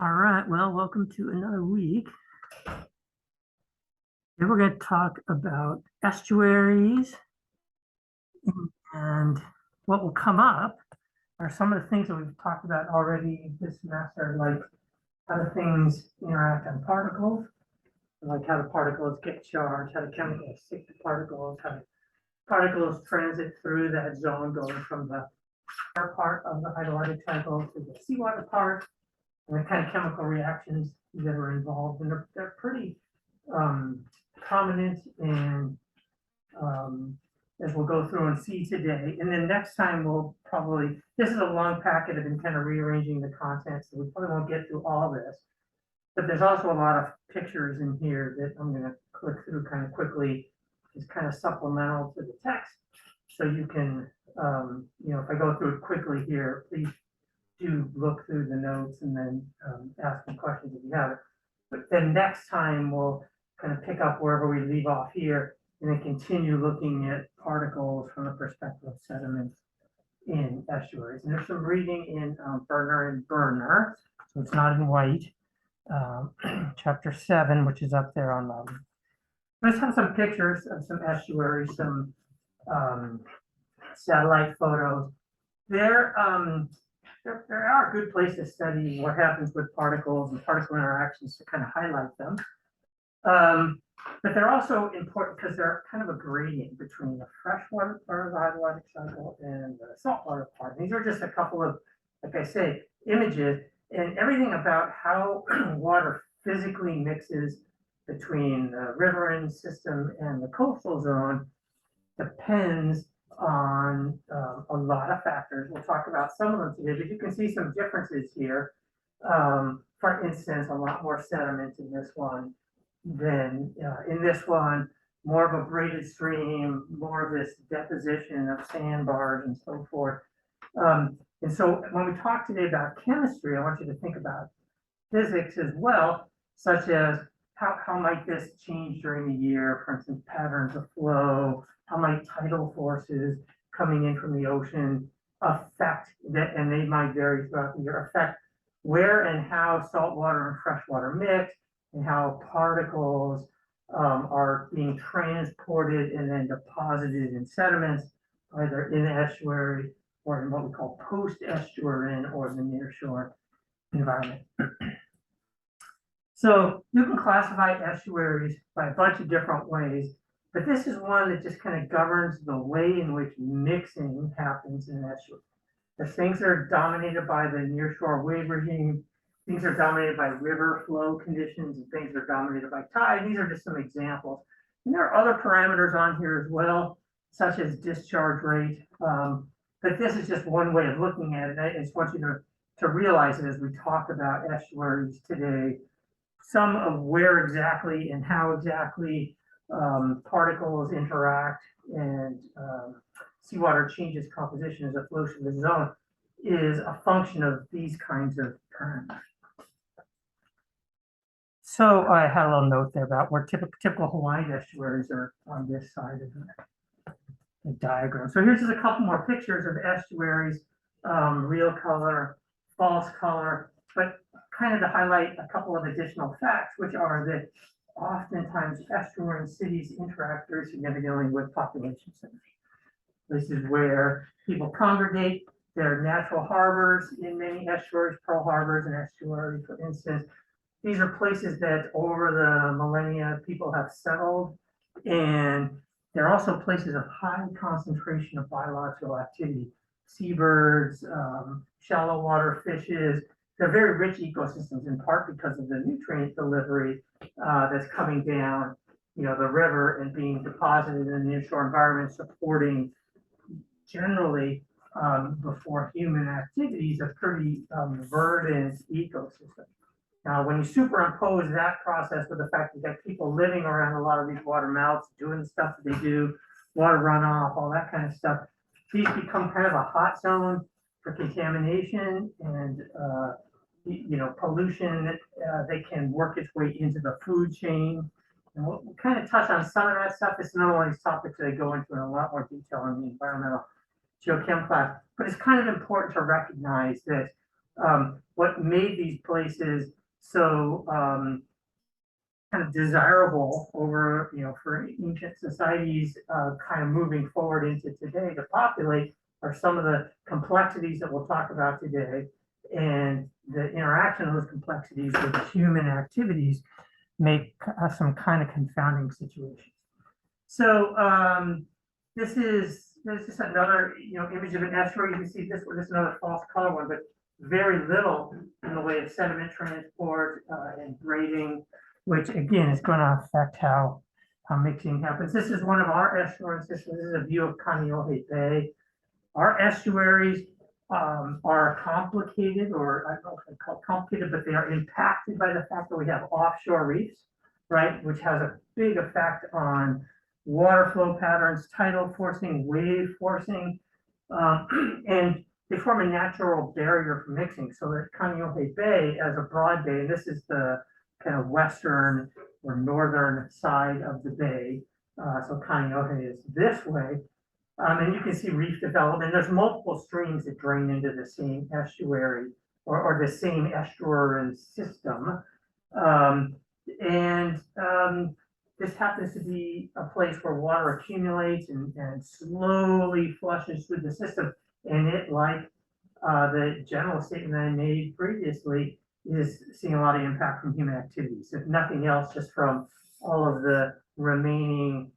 All right, well, welcome to another week. Today we're going to talk about estuaries, and what will come up are some of the things that we've talked about already this semester, like how do things interact on particles, like how the particles get charged, how the chemicals stick to particles, how the particles transit through that zone going from the air part of the hydrolytic cycle to the seawater part, and the kind of chemical reactions that are involved. And they're pretty prominent in, as we'll go through and see today. And then next time we'll probably, this is a long packet. I've been kind of rearranging the content, so we probably won't get through all of this. But there's also a lot of pictures in here that I'm going to click through kind of quickly. It's kind of supplemental to the text. So you can, if I go through it quickly here, please do look through the notes and then ask me questions if you have it. But then next time we'll kind of pick up wherever we leave off here and then continue looking at particles from the perspective of sediments in estuaries. And there's some reading in Burner and Burner, so it's not in white. Chapter 7, which is up there on the. Let's have some pictures of some estuaries, some satellite photos. There are good places to study what happens with particles and particle interactions to kind of highlight them. But they're also important because they're kind of a gradient between the freshwater part of the hydrolytic cycle and the saltwater part. These are just a couple of, like I say, images, and everything about how water physically mixes between the riverine system and the coastal zone depends on a lot of factors. We'll talk about some of them today, but you can see some differences here. For instance, a lot more sediment in this one than in this one, more of a braided stream, more of this deposition of sandbars and so forth. And so when we talk today about chemistry, I want you to think about physics as well, such as how might this change during the year, for instance, patterns of flow, how might tidal forces coming in from the ocean affect that, and they might vary throughout the year, affect where and how saltwater and freshwater mix, and how particles are being transported and then deposited in sediments, either in the estuary or in what we call post-estuarine or the nearshore environment. So you can classify estuaries by a bunch of different ways, but this is one that just kind of governs the way in which mixing happens in an estuary. There's things that are dominated by the nearshore wave regime, things are dominated by river flow conditions, and things are dominated by tide. These are just some examples. And there are other parameters on here as well, such as discharge rate. But this is just one way of looking at it. I just want you to realize it as we talk about estuaries today, some of where exactly and how exactly particles interact and seawater changes composition as it flows through the zone is a function of these kinds of parameters. So I had a little note there about where typical Hawaiian estuaries are on this side of the diagram. So here's just a couple more pictures of estuaries, real color, false color, but kind of to highlight a couple of additional facts, which are that oftentimes estuarine cities interact very significantly with population centers. This is where people congregate. There are natural harbors in many estuaries, Pearl Harbors and estuary, for instance. These are places that over the millennia people have settled, and they're also places of high concentration of biological activity. Seabirds, shallow water fishes, they're very rich ecosystems, in part because of the nutrient delivery that's coming down, the river and being deposited in the nearshore environment, supporting generally before human activities a pretty verdant ecosystem. Now, when you superimpose that process with the fact that you got people living around a lot of these water mouths, doing the stuff that they do, water runoff, all that kind of stuff, these become kind of a hot zone for contamination and pollution. They can work its way into the food chain. And we'll kind of touch on some of that stuff. It's not one of these topics that I go into in a lot more detail in the environmental geochem class, but it's kind of important to recognize that What made these places so kind of desirable over, for ancient societies, kind of moving forward into today to populate are some of the complexities that we'll talk about today, and the interaction of those complexities with human activities make some kind of confounding situations. So this is just another image of an estuary. You can see this is another false color one, but very little in the way of sediment transport and grading, which again is going to affect how mixing happens. This is one of our estuaries. This is a view of Kaneohe Bay. Our estuaries are complicated, or I don't know if I call it complicated, but they are impacted by the fact that we have offshore reefs, right, which has a big effect on water flow patterns, tidal forcing, wave forcing, and they form a natural barrier for mixing. So that Kaneohe Bay, as a broad bay, and this is the kind of western or northern side of the bay. So Kaneohe is this way. And you can see reef development. There's multiple streams that drain into the same estuary or the same estuarine system. This happens to be a place where water accumulates and slowly flushes through the system. And it, like the general statement I made previously, is seeing a lot of impact from human activities. If nothing else, just from all of the remaining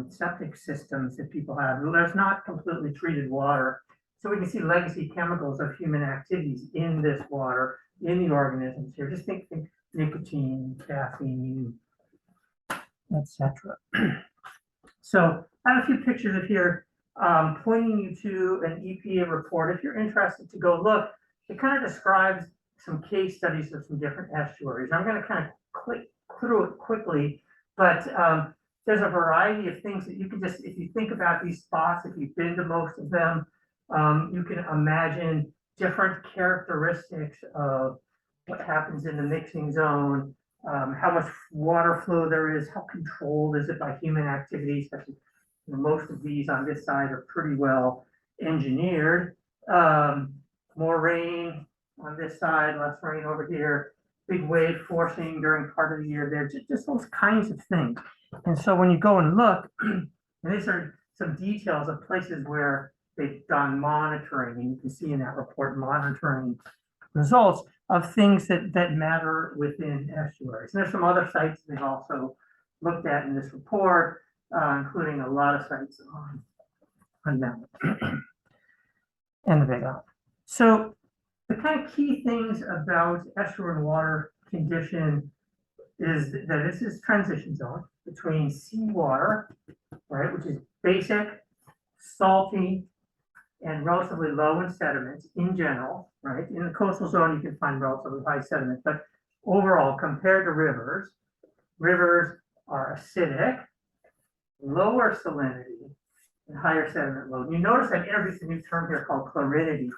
septic systems that people have. There's not completely treated water. So we can see legacy chemicals of human activities in this water, in the organisms here. Just think nicotine, caffeine, etc. So I have a few pictures of here pointing you to an EPA report. If you're interested to go look, it kind of describes some case studies of some different estuaries. I'm going to kind of click through it quickly, but there's a variety of things that you can just, if you think about these spots, if you've been to most of them, you can imagine different characteristics of what happens in the mixing zone, how much water flow there is, how controlled is it by human activities, especially most of these on this side are pretty well engineered. More rain on this side, less rain over here, big wave forcing during part of the year there, just those kinds of things. And so when you go and look, and these are some details of places where they've done monitoring, and you can see in that report monitoring results of things that matter within estuaries. And there's some other sites they've also looked at in this report, including a lot of sites on them and the Big Island. So the kind of key things about estuarine water condition is that this is transition zone between seawater, right, which is basic, salty, and relatively low in sediments in general, right? In the coastal zone, you can find relatively high sediment, but overall, compared to rivers, rivers are acidic, lower salinity, and higher sediment load. You notice I've introduced a new term here called chlorinity.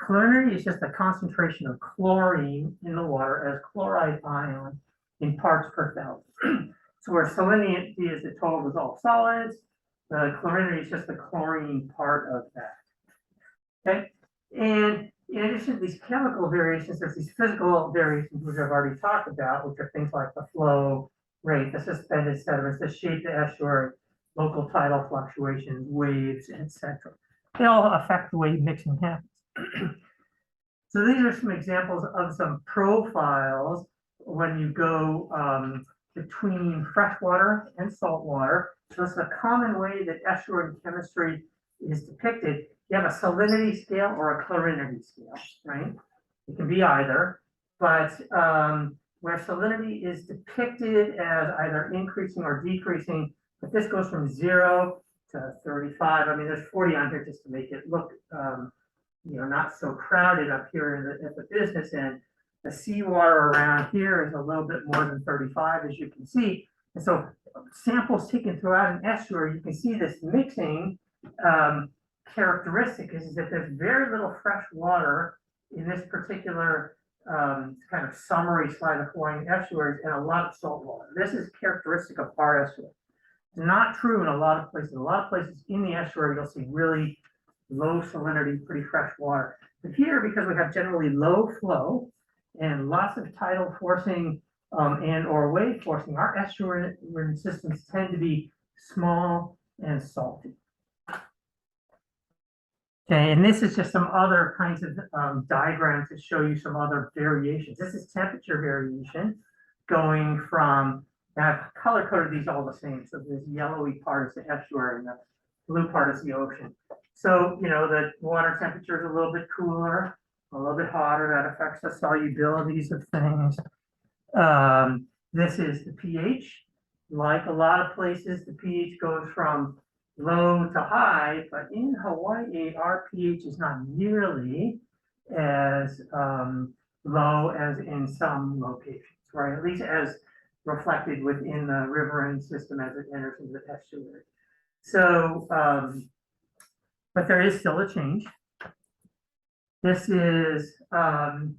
Chlorinity is just the concentration of chlorine in the water as chloride ion in parts per thousand. So where salinity is the total dissolved solids, the chlorinity is just the chlorine part of that. Okay, and in addition to these chemical variations, there's these physical variations which I've already talked about, which are things like the flow rate, the suspended sediments, the shape of the estuary, local tidal fluctuations, waves, etc. They all affect the way mixing happens. So these are some examples of some profiles when you go between freshwater and saltwater. So it's a common way that estuary chemistry is depicted. You have a salinity scale or a chlorinity scale, right? It can be either, but where salinity is depicted as either increasing or decreasing, but this goes from 0 to 35. I mean, there's 40 on here just to make it look, not so crowded up here at the business end. The seawater around here is a little bit more than 35, as you can see. And so samples taken throughout an estuary, you can see this mixing characteristic is that there's very little fresh water in this particular kind of summary slide of Hawaiian estuaries and a lot of salt water. This is characteristic of our estuary. Not true in a lot of places. A lot of places in the estuary, you'll see really low salinity, pretty fresh water. But here, because we have generally low flow and lots of tidal forcing and or wave forcing, our estuarine systems tend to be small and salty. Okay, and this is just some other kinds of diagrams to show you some other variations. This is temperature variation going from, I've color coded these all the same. So this yellowy part is the estuary and the blue part is the ocean. So, you know, the water temperature is a little bit cooler, a little bit hotter. That affects the solubilities of things. This is the pH. Like a lot of places, the pH goes from low to high, but in Hawaii, our pH is not nearly as low as in some locations, right? At least as reflected within the riverine system as it enters into the estuary. So, but there is still a change. This is kind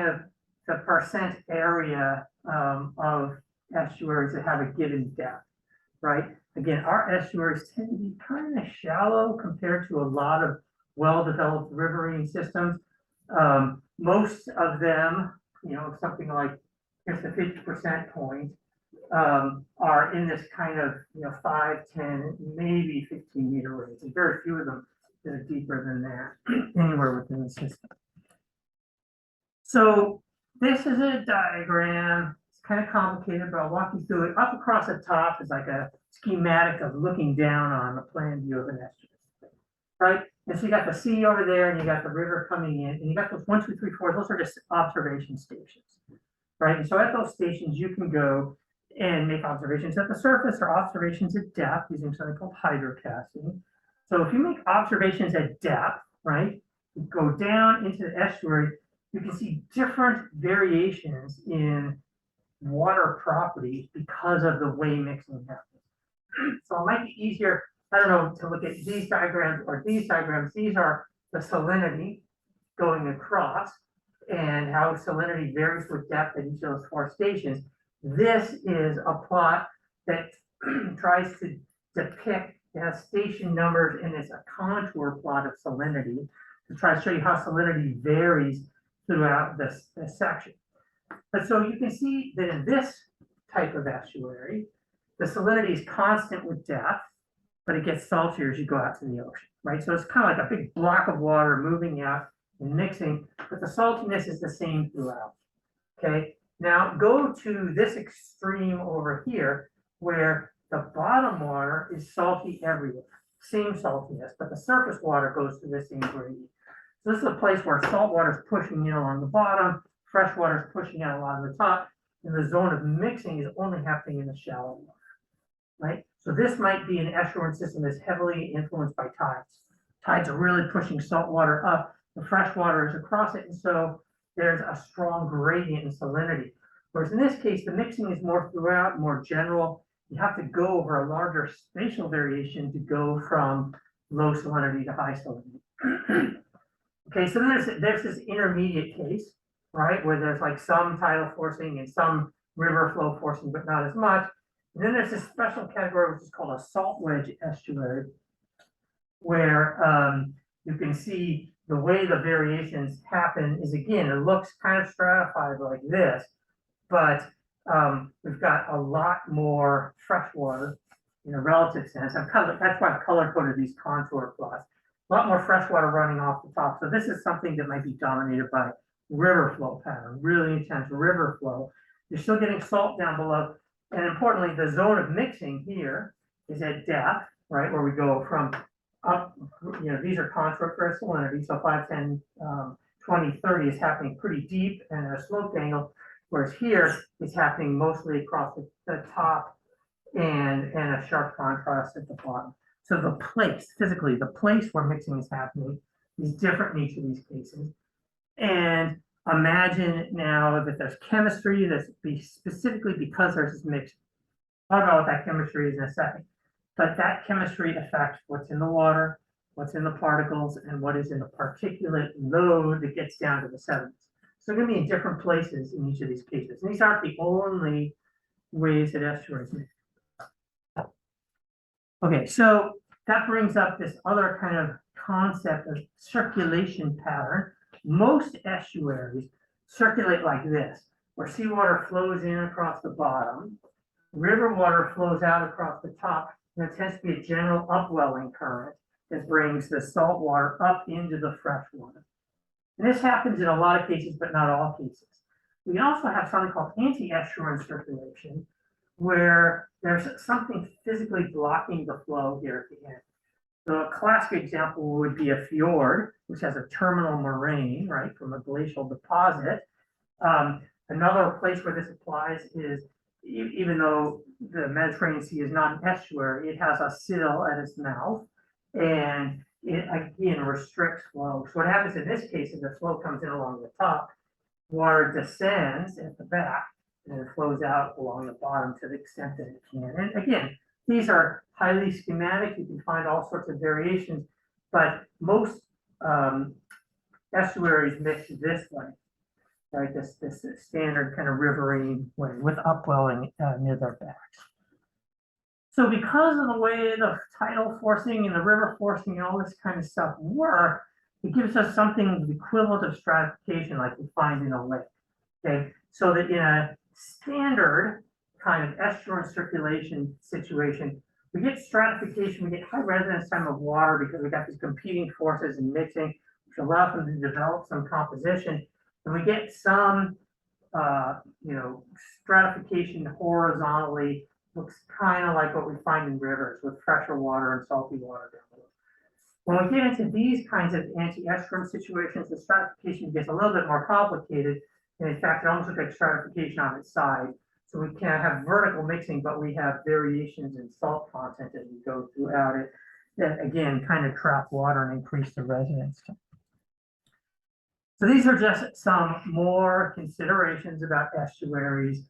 of the percent area of estuaries that have a given depth, right? Again, our estuaries tend to be kind of shallow compared to a lot of well-developed riverine systems. Most of them, you know, something like just the 50% point, are in this kind of, you know, 5, 10, maybe 15 meter range. And very few of them that are deeper than that anywhere within the system. So this is a diagram. It's kind of complicated, but I'll walk you through it. Up across the top is like a schematic of looking down on the plan view of an estuary, right? And so you got the sea over there, and you got the river coming in, and you got those 1, 2, 3, 4. Those are just observation stations, right? And so at those stations, you can go and make observations at the surface or observations at depth using something called hydrocasting. So if you make observations at depth, right, you go down into the estuary, you can see different variations in water properties because of the way mixing happens. So it might be easier, I don't know, to look at these diagrams or these diagrams. These are the salinity going across and how salinity varies with depth at each of those 4 stations. This is a plot that tries to depict, it has station numbers, and it's a contour plot of salinity to try to show you how salinity varies throughout this section. But so you can see that in this type of estuary, the salinity is constant with depth, but it gets saltier as you go out to the ocean, right? So it's kind of like a big block of water moving out and mixing, but the saltiness is the same throughout, okay? Now go to this extreme over here where the bottom water is salty everywhere, same saltiness, but the surface water goes through the same gradient. So this is a place where salt water is pushing in along the bottom, fresh water is pushing out along the top, and the zone of mixing is only happening in the shallow water, right? So this might be an estuarine system that's heavily influenced by tides. Tides are really pushing salt water up, the fresh water is across it, and so there's a strong gradient in salinity. Whereas in this case, the mixing is more throughout, more general. You have to go over a larger spatial variation to go from low salinity to high salinity. Okay, so there's this intermediate case, right, where there's like some tidal forcing and some river flow forcing, but not as much. And then there's this special category, which is called a salt wedge estuary, where you can see the way the variations happen is, again, it looks kind of stratified like this, but we've got a lot more fresh water in a relative sense. That's why I've color coded these contour plots. A lot more fresh water running off the top. So this is something that might be dominated by river flow pattern, really intense river flow. You're still getting salt down below. And importantly, the zone of mixing here is at depth, right, where we go from up, you know, these are contour for salinity. So 5, 10, 20, 30 is happening pretty deep and at a sloped angle. Whereas here, it's happening mostly across the top and a sharp contrast at the bottom. So the place, physically, the place where mixing is happening is different in each of these cases. And imagine now that there's chemistry that's specifically because there's this mix. I'll talk about what that chemistry is in a second. But that chemistry affects what's in the water, what's in the particles, and what is in the particulate load that gets down to the sediments. So they're going to be in different places in each of these cases. And these aren't the only ways that estuaries mix. Okay, so that brings up this other kind of concept of circulation pattern. Most estuaries circulate like this, where seawater flows in across the bottom, river water flows out across the top, and there tends to be a general upwelling current that brings the salt water up into the fresh water. And this happens in a lot of cases, but not all cases. We also have something called anti-estuarine circulation, where there's something physically blocking the flow here at the end. So a classic example would be a fjord, which has a terminal moraine, right, from a glacial deposit. Another place where this applies is, even though the Mediterranean Sea is not an estuary, it has a sill at its mouth, and it again restricts flow. So what happens in this case is the flow comes in along the top, water descends at the back, and it flows out along the bottom to the extent that it can. And again, these are highly schematic. You can find all sorts of variations, but most estuaries mix this way, right? This standard kind of riverine way with upwelling near their backs. So because of the way the tidal forcing and the river forcing and all this kind of stuff work, it gives us something equivalent of stratification like we find in a lake. Okay, so that in a standard kind of estuarine circulation situation, we get stratification, we get high residence time of water because we got these competing forces and mixing, which allows them to develop some composition, and we get some, stratification horizontally. Looks kind of like what we find in rivers with fresher water and salty water down below. When we get into these kinds of anti-estuarine situations, the stratification gets a little bit more complicated, and in fact, it almost looks like stratification on its side. So we can't have vertical mixing, but we have variations in salt content as we go throughout it that, again, kind of trap water and increase the resonance. So these are just some more considerations about estuaries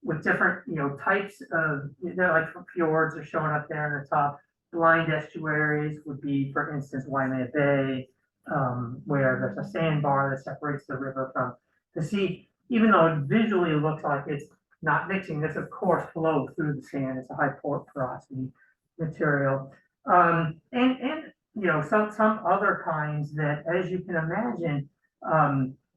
with different, types of, they're like fjords are showing up there in the top. Blind estuaries would be, for instance, Waimea Bay, where there's a sandbar that separates the river from the sea. Even though it visually looks like it's not mixing, this of course flows through the sand. It's a high port porosity material. And some other kinds that, as you can imagine,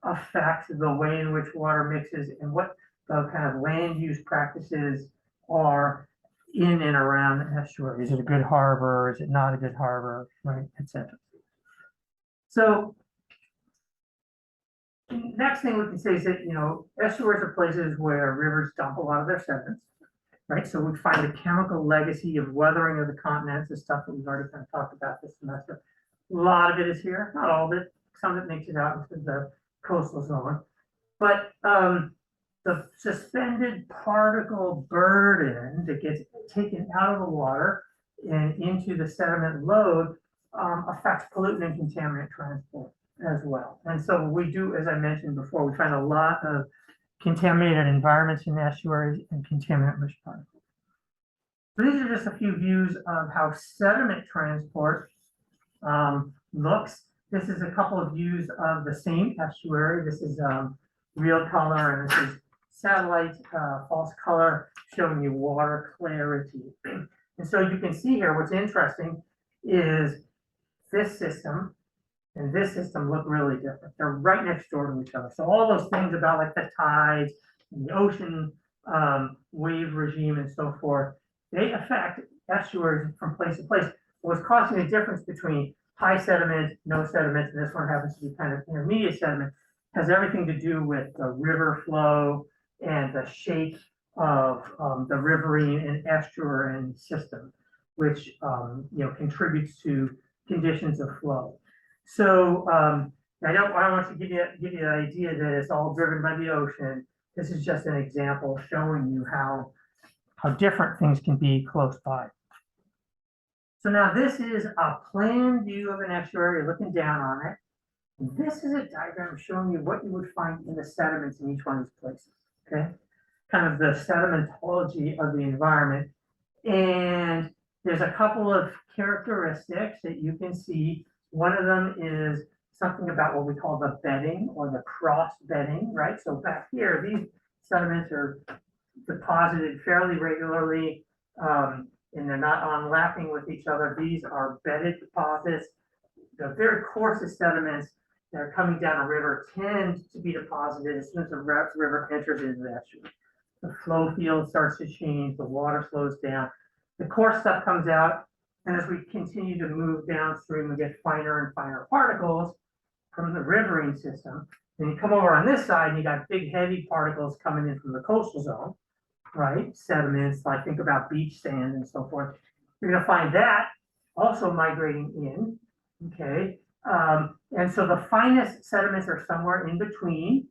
affect the way in which water mixes and what the kind of land use practices are in and around the estuary. Is it a good harbor? Is it not a good harbor? Right, etc. So next thing we can say is that, estuaries are places where rivers dump a lot of their sediments, right? So we find a chemical legacy of weathering of the continents, the stuff that we've already kind of talked about this semester. A lot of it is here, not all of it. Some of it makes it out into the coastal zone. But the suspended particle burden that gets taken out of the water and into the sediment load affects pollutant and contaminant transport as well. And so we do, as I mentioned before, we find a lot of contaminated environments in estuaries and contaminant-rich particles. So these are just a few views of how sediment transport looks. This is a couple of views of the same estuary. This is real color, and this is satellite false color showing you water clarity. And so you can see here, what's interesting is this system and this system look really different. They're right next door to each other. So all those things about like the tides and the ocean wave regime and so forth, they affect estuaries from place to place. What's causing the difference between high sediment, no sediment, and this one happens to be kind of intermediate sediment, has everything to do with the river flow and the shape of the riverine and estuarine system, which contributes to conditions of flow. So I don't want to give you the idea that it's all driven by the ocean. This is just an example showing you how different things can be close by. So now this is a plan view of an estuary, looking down on it. This is a diagram showing you what you would find in the sediments in each one of these places, okay? Kind of the sedimentology of the environment. And there's a couple of characteristics that you can see. One of them is something about what we call the bedding or the cross bedding, right? So back here, these sediments are deposited fairly regularly and they're not overlapping with each other. These are bedded deposits. The very coarsest sediments that are coming down a river tend to be deposited as soon as the river enters into the estuary. The flow field starts to change, the water slows down, the coarse stuff comes out, and as we continue to move downstream, we get finer and finer particles from the riverine system. Then you come over on this side, and you got big, heavy particles coming in from the coastal zone, right? Sediments, like think about beach sand and so forth. You're going to find that also migrating in, okay? And so the finest sediments are somewhere in between.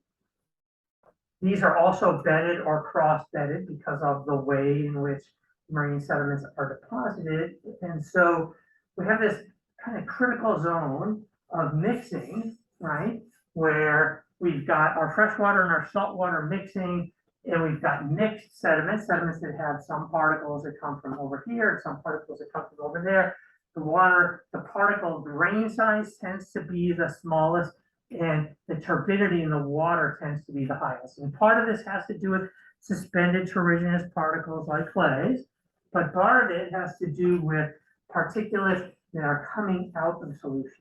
These are also bedded or cross-bedded because of the way in which marine sediments are deposited. And so we have this kind of critical zone of mixing, right? Where we've got our freshwater and our saltwater mixing, and we've got mixed sediments that have some particles that come from over here, and some particles that come from over there. The water, the particle grain size tends to be the smallest, and the turbidity in the water tends to be the highest. And part of this has to do with suspended terrigenous particles like clays, but part of it has to do with particulates that are coming out of solution.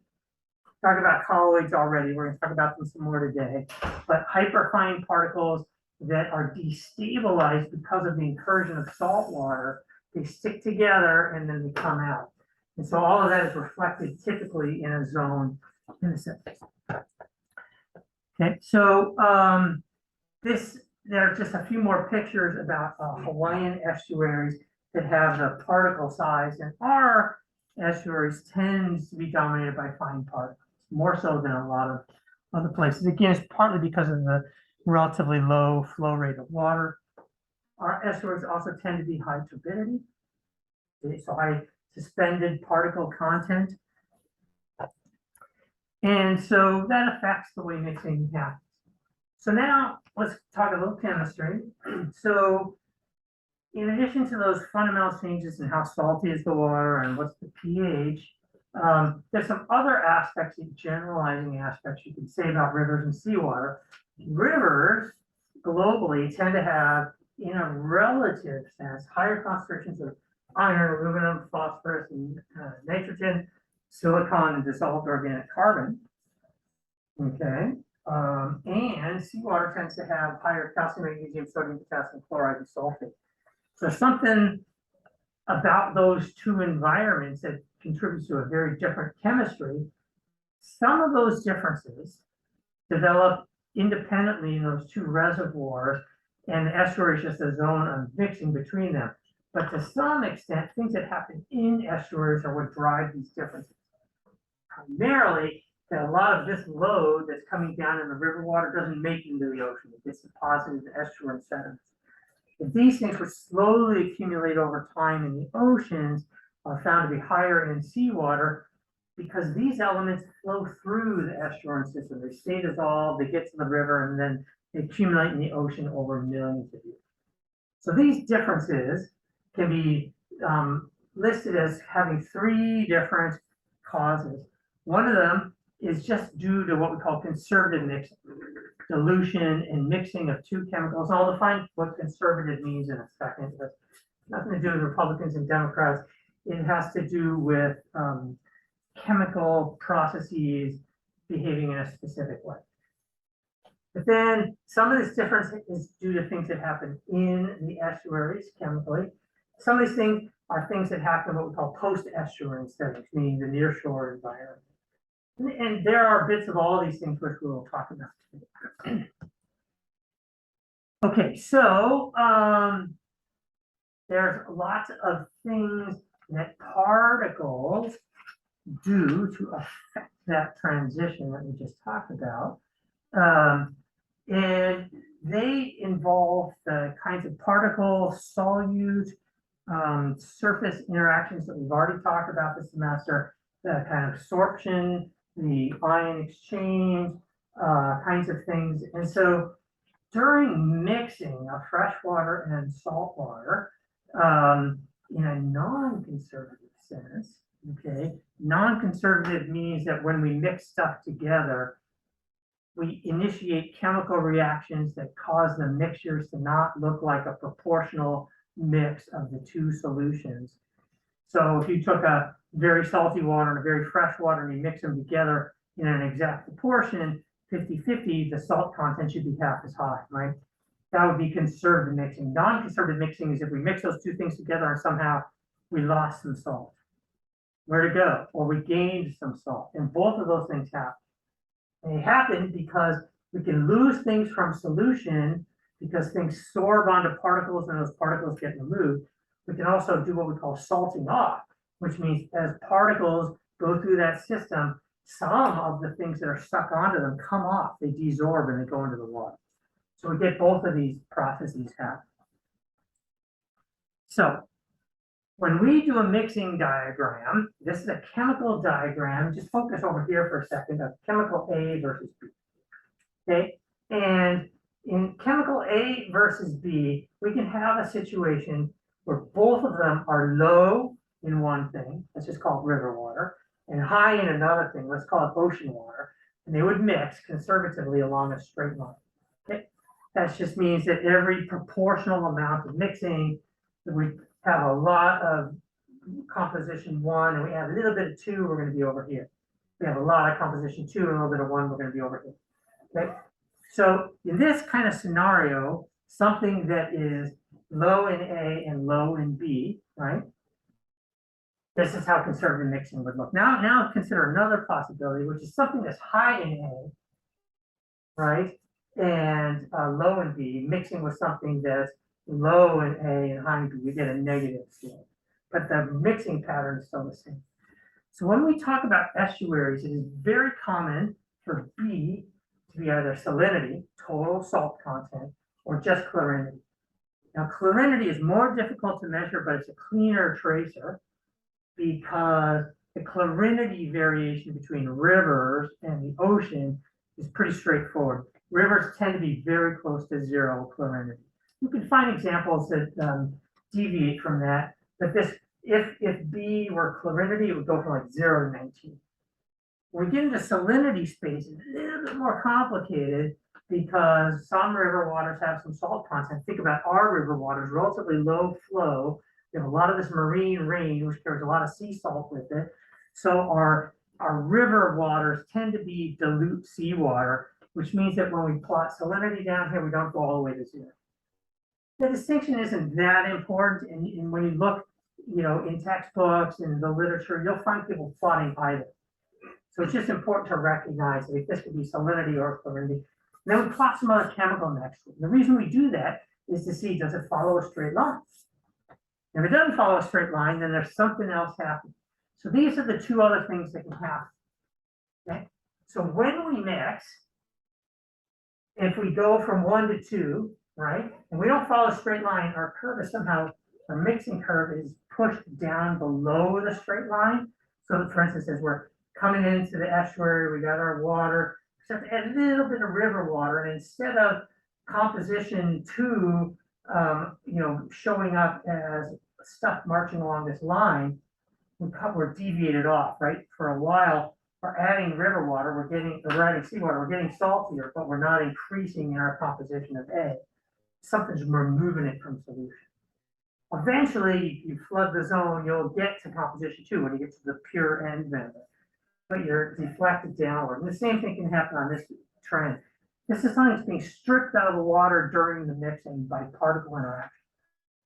Talked about colloids already. We're going to talk about them some more today. But hyperfine particles that are destabilized because of the incursion of salt water, they stick together and then they come out. And so all of that is reflected typically in a zone in the sediment. Okay, so there are just a few more pictures about Hawaiian estuaries that have the particle size, and our estuaries tends to be dominated by fine particles, more so than a lot of other places. Again, it's partly because of the relatively low flow rate of water. Our estuaries also tend to be high turbidity, so high suspended particle content. And so that affects the way mixing happens. So now let's talk a little chemistry. So in addition to those fundamental changes in how salty is the water and what's the pH, there's some other aspects, generalizing aspects you can say about rivers and seawater. Rivers globally tend to have, in a relative sense, higher concentrations of iron, aluminum, phosphorus, and nitrogen, silicon, and dissolved organic carbon. Okay. And seawater tends to have higher calcium, magnesium, sodium, potassium, chloride, and sulfate. So something about those two environments that contributes to a very different chemistry. Some of those differences develop independently in those two reservoirs, and the estuary is just a zone of mixing between them. But to some extent, things that happen in estuaries are what drive these differences. Primarily, that a lot of this load that's coming down in the river water doesn't make it into the ocean. It gets deposited in estuarine sediments. If these things would slowly accumulate over time in the oceans, are found to be higher in seawater because these elements flow through the estuarine system. They stay dissolved, they get to the river, and then they accumulate in the ocean over millions of years. So these differences can be listed as having three different causes. One of them is just due to what we call conservative mixing, dilution and mixing of two chemicals. And I'll define what conservative means in a second. It has nothing to do with Republicans and Democrats. It has to do with chemical processes behaving in a specific way. But then some of this difference is due to things that happen in the estuaries chemically. Some of these things are things that happen in what we call post-estuarine settings, meaning the nearshore environment. And there are bits of all these things which we will talk about today. Okay, so there's lots of things that particles do to affect that transition that we just talked about. And they involve the kinds of particle-solute surface interactions that we've already talked about this semester, the kind of absorption, the ion exchange, kinds of things. And so during mixing of freshwater and saltwater, in a non-conservative sense, okay, non-conservative means that when we mix stuff together, we initiate chemical reactions that cause the mixtures to not look like a proportional mix of the two solutions. So if you took a very salty water and a very fresh water and you mix them together in an exact proportion, 50-50, the salt content should be half as high, right? That would be conservative mixing. Non-conservative mixing is if we mix those two things together and somehow we lost some salt. Where to go? Or we gained some salt. And both of those things happen. And they happen because we can lose things from solution because things sorb onto particles and those particles get removed. We can also do what we call salting off, which means as particles go through that system, some of the things that are stuck onto them come off, they desorb and they go into the water. So we get both of these processes happen. So when we do a mixing diagram, this is a chemical diagram. Just focus over here for a second of chemical A versus B. Okay, and in chemical A versus B, we can have a situation where both of them are low in one thing, let's just call it river water, and high in another thing, let's call it ocean water, and they would mix conservatively along a straight line. Okay, that just means that every proportional amount of mixing, we have a lot of composition 1, and we have a little bit of 2, we're going to be over here. We have a lot of composition 2 and a little bit of 1, we're going to be over here. Okay, so in this kind of scenario, something that is low in A and low in B, right? This is how conservative mixing would look. Now consider another possibility, which is something that's high in A, right? And low in B, mixing with something that's low in A and high in B, we get a negative slope. But the mixing pattern is still the same. So when we talk about estuaries, it is very common for B to be either salinity, total salt content, or just chlorinity. Now, chlorinity is more difficult to measure, but it's a cleaner tracer because the chlorinity variation between rivers and the ocean is pretty straightforward. Rivers tend to be very close to zero chlorinity. You can find examples that deviate from that, but this, if B were chlorinity, it would go from like 0 to 19. When we get into salinity space, it's a little bit more complicated because some river waters have some salt content. Think about our river waters, relatively low flow. We have a lot of this marine rain, which carries a lot of sea salt with it. So our river waters tend to be dilute seawater, which means that when we plot salinity down here, we don't go all the way to 0. The distinction isn't that important, and when you look, in textbooks and the literature, you'll find people plotting either. So it's just important to recognize that if this could be salinity or chlorinity. And then we plot some other chemical next to it. The reason we do that is to see, does it follow a straight line? If it doesn't follow a straight line, then there's something else happening. So these are the two other things that can happen. Okay? So when we mix, if we go from 1 to 2, right, and we don't follow a straight line, our curve is somehow, our mixing curve is pushed down below the straight line. So for instance, as we're coming into the estuary, we got our water, we have to add a little bit of river water, and instead of composition 2, showing up as stuff marching along this line, we're deviated off, right? For a while, we're adding river water, we're adding seawater, we're getting saltier, but we're not increasing in our composition of A. Something's removing it from solution. Eventually, you flood the zone, you'll get to composition 2 when you get to the pure end member, but you're deflected downward. And the same thing can happen on this trend. This is something that's being stripped out of the water during the mixing by particle interaction.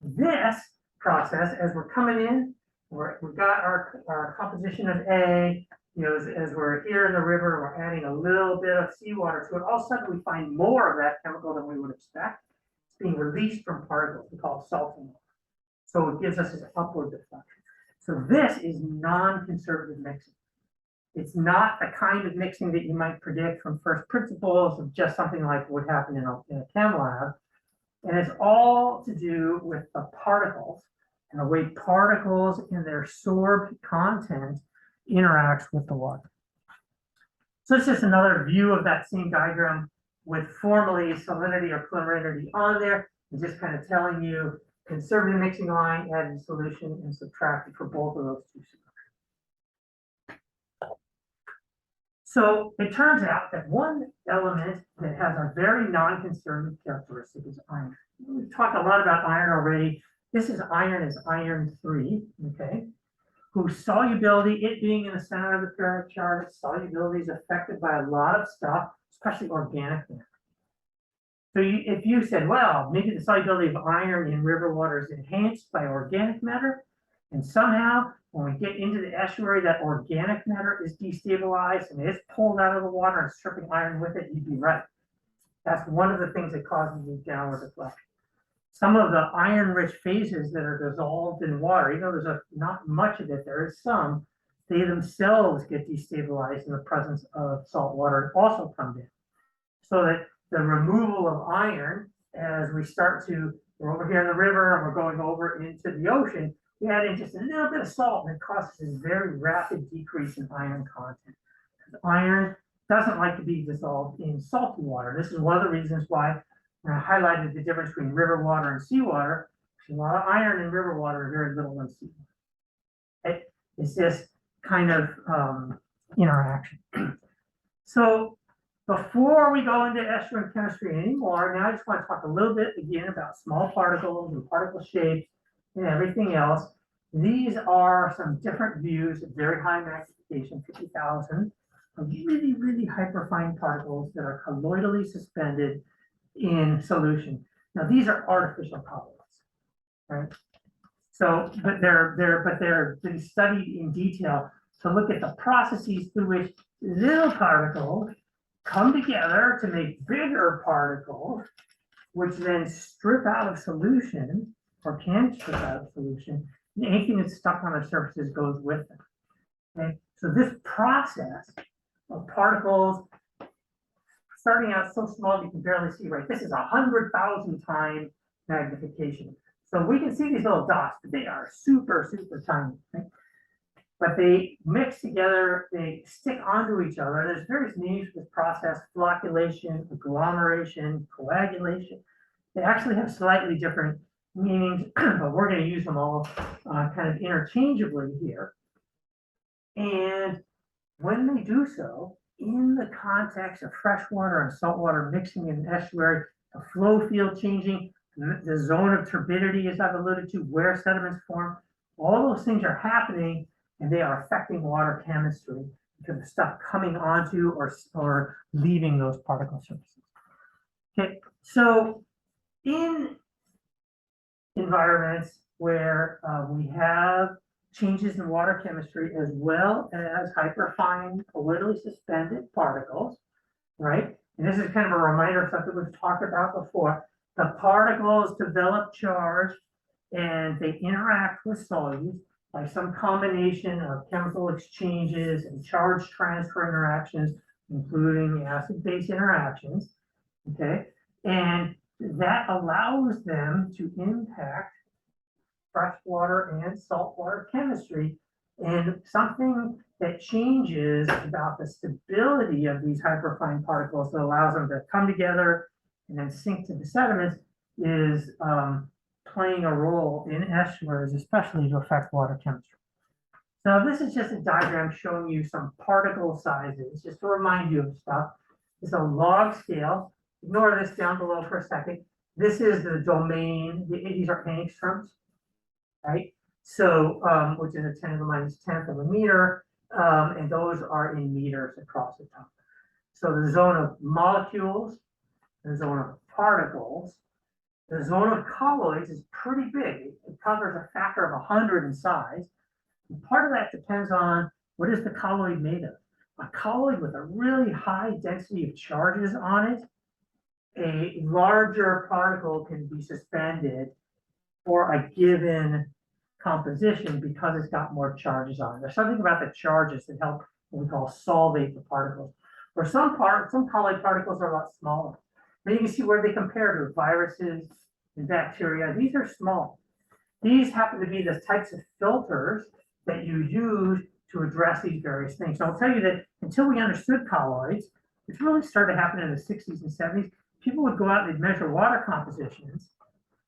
This process, as we're coming in, we've got our composition of A, as we're here in the river, we're adding a little bit of seawater to it. All of a sudden, we find more of that chemical than we would expect. It's being released from particles. We call it salting. So it gives us this upward deflection. So this is non-conservative mixing. It's not the kind of mixing that you might predict from first principles of just something like what happened in a chem lab. And it's all to do with the particles and the way particles and their sorbed content interacts with the water. So it's just another view of that same diagram with formally salinity or chlorinity on there, and just kind of telling you conservative mixing line, added solution, and subtracted for both of those two scenarios. So it turns out that one element that has a very non-conservative characteristic is iron. We've talked a lot about iron already. This is iron 3, okay? whose solubility, it being in the center of the periodic chart, its solubility is affected by a lot of stuff, especially organic matter. So if you said, well, maybe the solubility of iron in river water is enhanced by organic matter, and somehow when we get into the estuary, that organic matter is destabilized and is pulled out of the water and stripping iron with it, you'd be right. That's one of the things that causes the downward deflection. Some of the iron-rich phases that are dissolved in water, even though there's not much of it, there is some, they themselves get destabilized in the presence of salt water and also come down. So that the removal of iron, as we start to, we're over here in the river and we're going over into the ocean, we add in just a little bit of salt and it causes this very rapid decrease in iron content. Because iron doesn't like to be dissolved in salty water. This is one of the reasons why I highlighted the difference between river water and seawater. There's a lot of iron in river water and very little in seawater. It's this kind of interaction. So before we go into estuarine chemistry anymore, now I just want to talk a little bit again about small particles and particle shapes and everything else. These are some different views of very high magnification, 50,000, of really, really hyperfine particles that are colloidally suspended in solution. Now these are artificial colloids, right? So, but they're been studied in detail to look at the processes through which little particles come together to make bigger particles, which then strip out of solution or can strip out of solution, and anything that's stuck on the surfaces goes with them. Okay, so this process of particles starting out so small you can barely see, right? This is 100,000 times magnification. So we can see these little dots, but they are super, super tiny, right? But they mix together, they stick onto each other. There's various names for this process: flocculation, agglomeration, coagulation. They actually have slightly different meanings, but we're going to use them all kind of interchangeably here. And when they do so, in the context of freshwater and saltwater mixing in an estuary, the flow field changing, the zone of turbidity, as I've alluded to, where sediments form, all those things are happening and they are affecting water chemistry because of stuff coming onto or leaving those particle surfaces. Okay, so in environments where we have changes in water chemistry as well as hyperfine colloidally suspended particles, right? And this is kind of a reminder of something we've talked about before. The particles develop charge and they interact with solutes by some combination of chemical exchanges and charge transfer interactions, including acid-base interactions, okay? And that allows them to impact freshwater and saltwater chemistry, and something that changes about the stability of these hyperfine particles that allows them to come together and then sink to the sediments is playing a role in estuaries, especially to affect water chemistry. So this is just a diagram showing you some particle sizes, just to remind you of stuff. It's a log scale. Ignore this down below for a second. This is the domain. These are angstroms, right? So, which is a 10 to the minus 10th of a meter, and those are in meters across the top. So the zone of molecules, the zone of particles, the zone of colloids is pretty big. It covers a factor of 100 in size. And part of that depends on what is the colloid made of. A colloid with a really high density of charges on it, a larger particle can be suspended for a given composition because it's got more charges on it. There's something about the charges that help what we call solvate the particles. Where some colloid particles are a lot smaller. And you can see where they compare to viruses and bacteria. These are small. These happen to be the types of filters that you use to address these various things. So I'll tell you that until we understood colloids, which really started happening in the 60s and 70s, people would go out and they'd measure water compositions.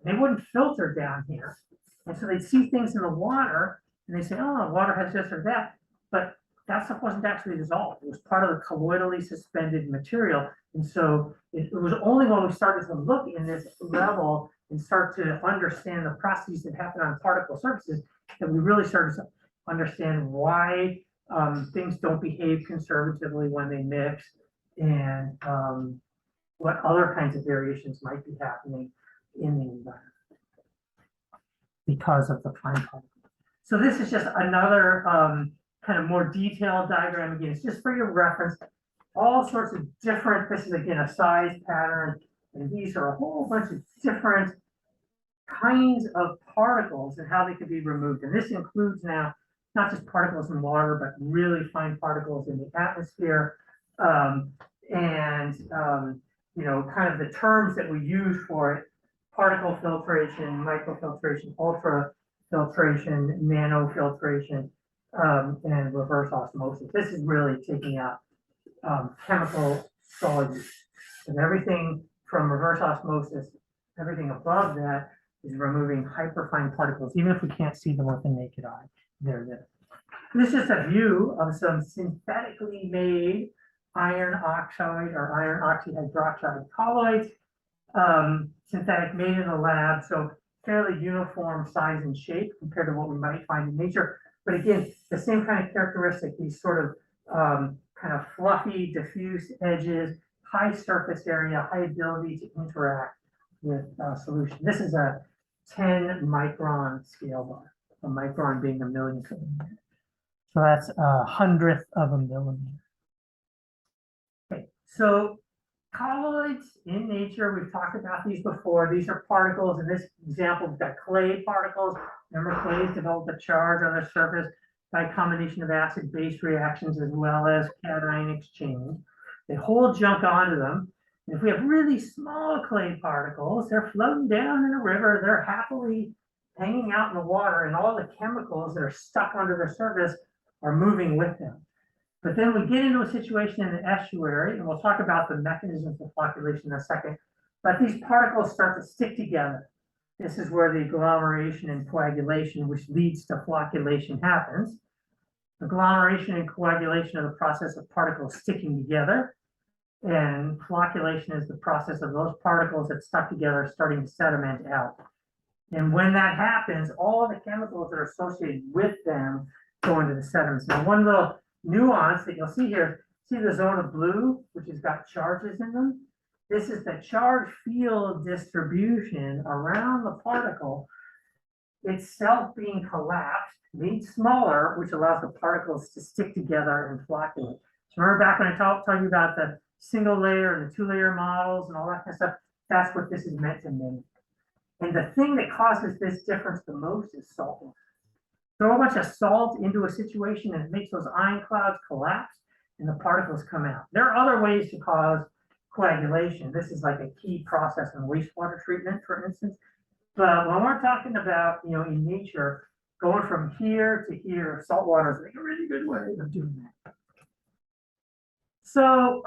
They wouldn't filter down here. And so they'd see things in the water and they say, oh, water has this or that. But that stuff wasn't actually dissolved. It was part of the colloidally suspended material. And so it was only when we started to look in this level and start to understand the processes that happen on particle surfaces that we really started to, understand why things don't behave conservatively when they mix, and what other kinds of variations might be happening in the environment because of the fine particles. So this is just another kind of more detailed diagram. Again, it's just for your reference. All sorts of different, this is again a size pattern, and these are a whole bunch of different kinds of particles and how they can be removed. And this includes now not just particles in water, but really fine particles in the atmosphere. You know, kind of the terms that we use for it: particle filtration, microfiltration, ultrafiltration, nanofiltration, and reverse osmosis. This is really taking out chemical solutes. And everything from reverse osmosis, everything above that is removing hyperfine particles, even if we can't see them with the naked eye. They're there. This is just a view of some synthetically made iron oxide or iron oxyhydroxide colloids, synthetic, made in the lab, so fairly uniform size and shape compared to what we might find in nature. But again, the same kind of characteristic, these sort of kind of fluffy, diffuse edges, high surface area, high ability to interact with solution. This is a 10 micron scale bar, a micron being a millionth of a millimeter. So that's a hundredth of a millimeter. Okay, so colloids in nature, we've talked about these before. These are particles. In this example, we've got clay particles. Remember, clays develop a charge on their surface by a combination of acid-base reactions as well as cation exchange. They hold junk onto them. And if we have really small clay particles, they're floating down in a river, they're happily hanging out in the water, and all the chemicals that are stuck under the surface are moving with them. But then we get into a situation in the estuary, and we'll talk about the mechanisms of flocculation in a second, but these particles start to stick together. This is where the agglomeration and coagulation, which leads to flocculation, happens. Agglomeration and coagulation are the process of particles sticking together, and flocculation is the process of those particles that stuck together starting to sediment out. And when that happens, all the chemicals that are associated with them go into the sediments. Now, one little nuance that you'll see here, see the zone of blue, which has got charges in them? This is the charge field distribution around the particle itself being collapsed, made smaller, which allows the particles to stick together and flocculate. So remember back when I told you about the single layer and the two-layer models and all that kind of stuff, that's what this is meant to mimic. And the thing that causes this difference the most is salt. Throw a bunch of salt into a situation and it makes those ion clouds collapse and the particles come out. There are other ways to cause coagulation. This is like a key process in wastewater treatment, for instance. But when we're talking about, you know, in nature, going from here to here, salt water is like a really good way of doing that. So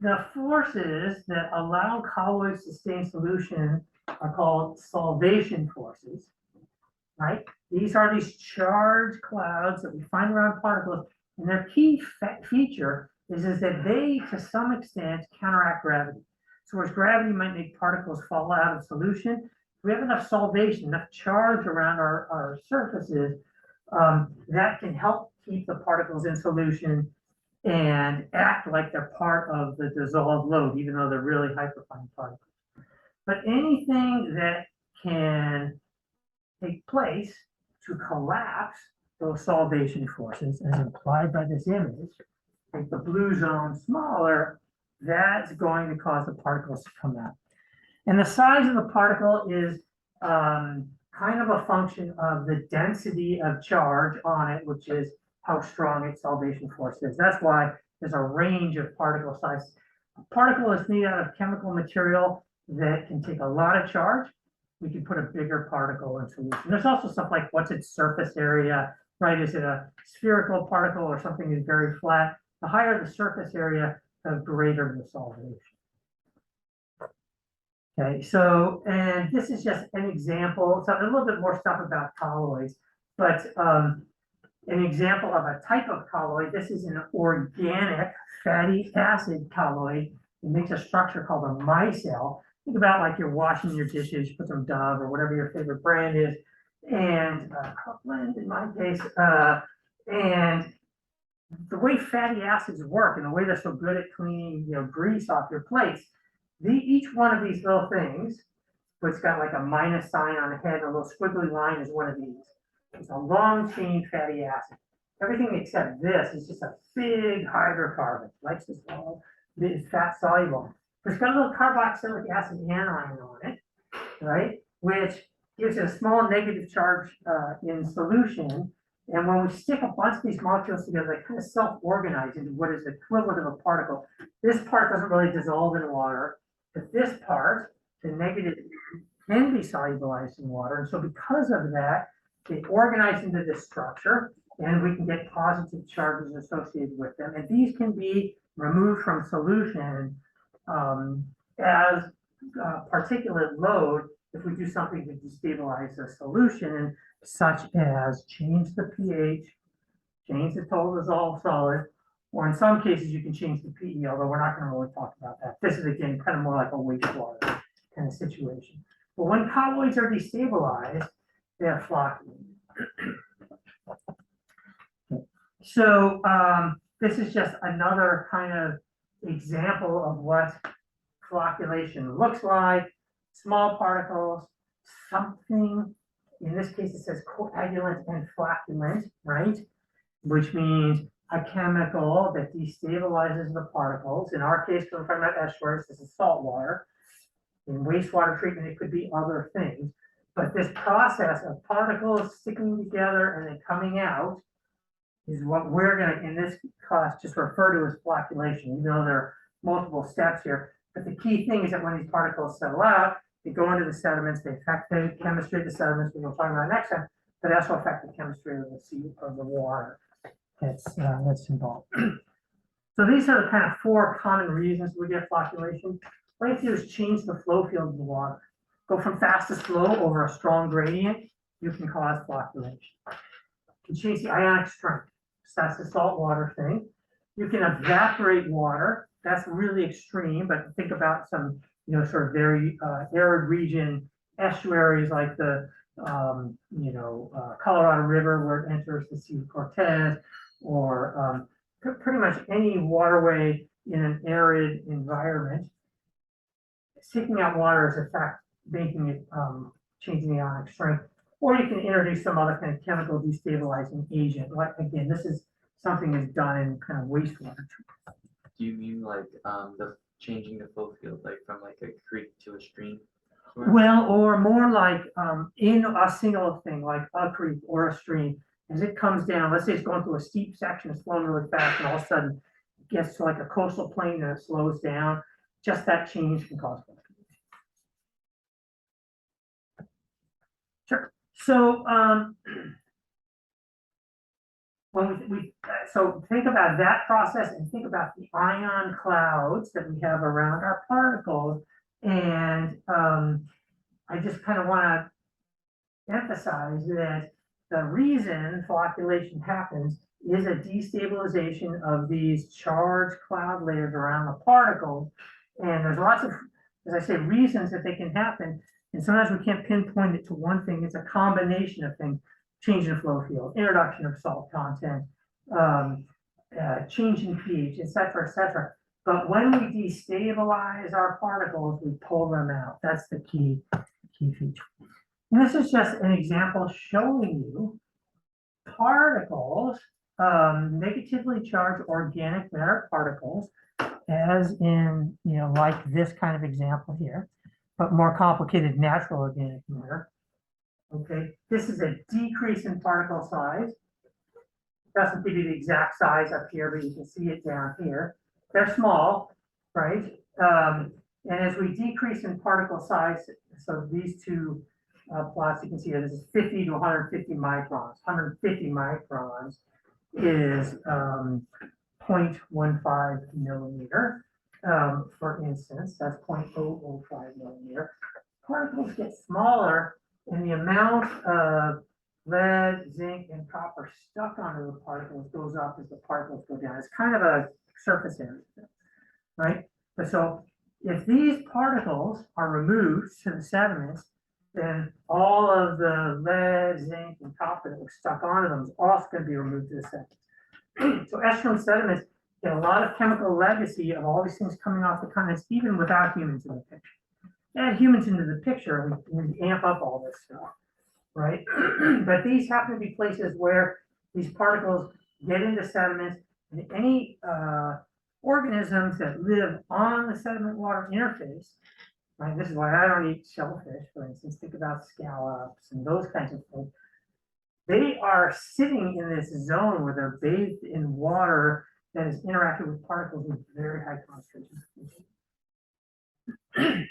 the forces that allow colloids to stay in solution are called solvation forces, right? These are these charged clouds that we find around particles, and their key feature is that they, to some extent, counteract gravity. So whereas gravity might make particles fall out of solution, if we have enough solvation, enough charge around our surfaces, that can help keep the particles in solution and act like they're part of the dissolved load, even though they're really hyperfine particles. But anything that can take place to collapse those solvation forces, as implied by this image, make the blue zone smaller, that's going to cause the particles to come out. And the size of the particle is kind of a function of the density of charge on it, which is how strong its solvation force is. That's why there's a range of particle sizes. A particle is made out of chemical material that can take a lot of charge. We can put a bigger particle in solution. There's also stuff like what's its surface area, right? Is it a spherical particle or something that's very flat? The higher the surface area, the greater the solvation. Okay, so, and this is just an example. So a little bit more stuff about colloids, but an example of a type of colloid. This is an organic fatty acid colloid. It makes a structure called a micelle. Think about like you're washing your dishes, put some Dove or whatever your favorite brand is, and blend in my case, and the way fatty acids work and the way they're so good at cleaning, grease off your plates, each one of these little things, it's got like a minus sign on the head, a little squiggly line is one of these. It's a long chain fatty acid. Everything except this is just a big hydrocarbon, like this all, it's fat soluble. It's got a little carboxylic acid anion on it, right? Which gives it a small negative charge in solution. And when we stick a bunch of these molecules together, they kind of self-organize into what is the equivalent of a particle. This part doesn't really dissolve in water, but this part, the negative, can be solubilized in water. And so because of that, they organize into this structure, and we can get positive charges associated with them. And these can be removed from solution as particulate load if we do something to destabilize the solution, such as change the pH, change the total dissolved solid, or in some cases you can change the PE, although we're not going to really talk about that. This is again kind of more like a wastewater kind of situation. But when colloids are destabilized, they are flocculent. So this is just another kind of example of what flocculation looks like. Small particles, something, in this case it says coagulant and flocculant, right? Which means a chemical that destabilizes the particles. In our case, we're talking about estuaries, this is salt water. In wastewater treatment, it could be other things. But this process of particles sticking together and then coming out is what we're going to, in this class, just refer to as flocculation, even though there are multiple steps here. But the key thing is that when these particles settle out, they go into the sediments, they affect the chemistry of the sediments, we'll talk about next time, but also affect the chemistry of the sea, of the water that's involved. So these are the kind of four common reasons we get flocculation. What you have to do is change the flow field of the water. Go from fast to slow over a strong gradient, you can cause flocculation. You can change the ionic strength. So that's the salt water thing. You can evaporate water. That's really extreme, but think about some, sort of very arid region estuaries like the, Colorado River where it enters the Sea of Cortez, or pretty much any waterway in an arid environment. Taking out water is in fact making it, changing the ionic strength. Or you can introduce some other kind of chemical destabilizing agent. Like, again, this is something that's done in kind of wastewater treatment. Do you mean like the changing the flow field, like from like a creek to a stream? Well, or more like in a single thing, like a creek or a stream, as it comes down, let's say it's going through a steep section, it's flowing really fast, and all of a sudden it gets to like a coastal plain and it slows down. Just that change can cause flocculation. Sure. So when so think about that process and think about the ion clouds that we have around our particles. And I just kind of want to emphasize that the reason flocculation happens is a destabilization of these charged cloud layers around the particles. And there's lots of, as I say, reasons that they can happen. And sometimes we can't pinpoint it to one thing. It's a combination of things. Change in flow field, introduction of salt content, change in pH, et cetera, But when we destabilize our particles, we pull them out. That's the key feature. And this is just an example showing you particles, negatively charged organic matter particles, as in, like this kind of example here, but more complicated natural organic matter. Okay, this is a decrease in particle size. Doesn't give you the exact size up here, but you can see it down here. They're small, right? And as we decrease in particle size, so these two plots, you can see this is 50 to 150 microns. 150 microns is 0.15 millimeter, for instance. That's 0.005 millimeter. Particles get smaller, and the amount of lead, zinc, and copper stuck onto the particles goes up as the particles go down. It's kind of a surface area, right? But so if these particles are removed to the sediments, then all of the lead, zinc, and copper that was stuck onto them is also going to be removed to the sediments. So estuarine sediments get a lot of chemical legacy of all these things coming off the continents, even without humans in the picture. Add humans into the picture, and we amp up all this stuff, right? But these happen to be places where these particles get into sediments, and any organisms that live on the sediment water interface, right? This is why I don't eat shellfish, for instance. Think about scallops and those kinds of things. They are sitting in this zone where they're bathed in water that has interacted with particles with very high concentrations. Okay.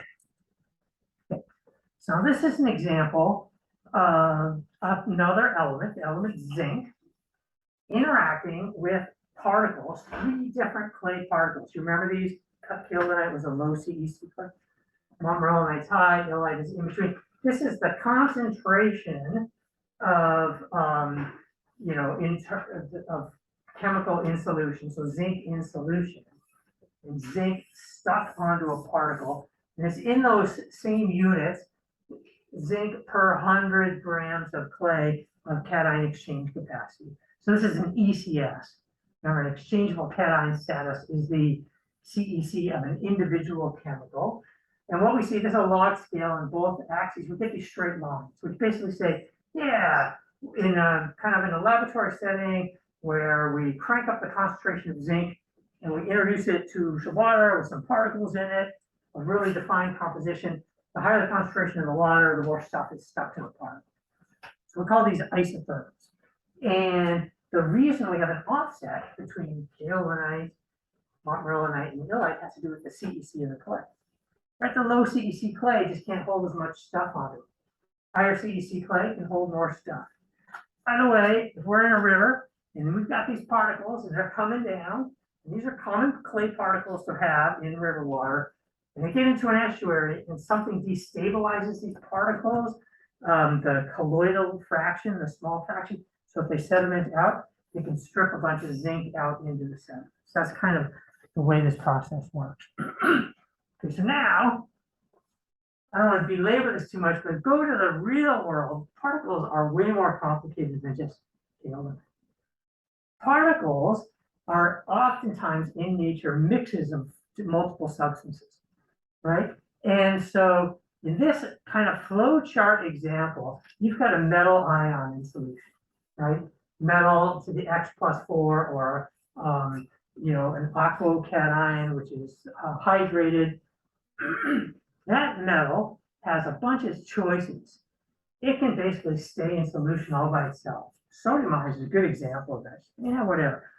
So this is an example of another element, the element zinc, interacting with particles, 3 different clay particles. You remember these? Kaolinite was a low CEC clay. Montmorillonite's high, illite is in between. This is the concentration of, of chemical in solution, so zinc in solution, and zinc stuck onto a particle. And it's in those same units, zinc per 100 grams of clay of cation exchange capacity. So this is an ECS. Remember, an exchangeable cation status is the CEC of an individual chemical. And what we see, there's a log scale on both axes. We get these straight lines, which basically say, yeah, in a kind of in a laboratory setting where we crank up the concentration of zinc and we introduce it to some water with some particles in it, a really defined composition. The higher the concentration in the water, the more stuff is stuck to the particle. So we call these isotherms. And the reason we have an offset between kaolinite, montmorillonite, and illite has to do with the CEC of the clay. Right, the low CEC clay just can't hold as much stuff on it. Higher CEC clay can hold more stuff. By the way, if we're in a river and we've got these particles and they're coming down, and these are common clay particles to have in river water, and they get into an estuary and something destabilizes these particles, the colloidal fraction, the small fraction, so if they sediment out, they can strip a bunch of zinc out into the sediment. So that's kind of the way this process works. Okay, so now, I don't want to belabor this too much, but go to the real world. Particles are way more complicated than just kaolinite. Particles are oftentimes in nature mixes of multiple substances, right? And so in this kind of flow chart example, you've got a metal ion in solution, right? Metal to the X +4, or an aquocation, which is hydrated. That metal has a bunch of choices. It can basically stay in solution all by itself. Sodium ion is a good example of this. Yeah, whatever.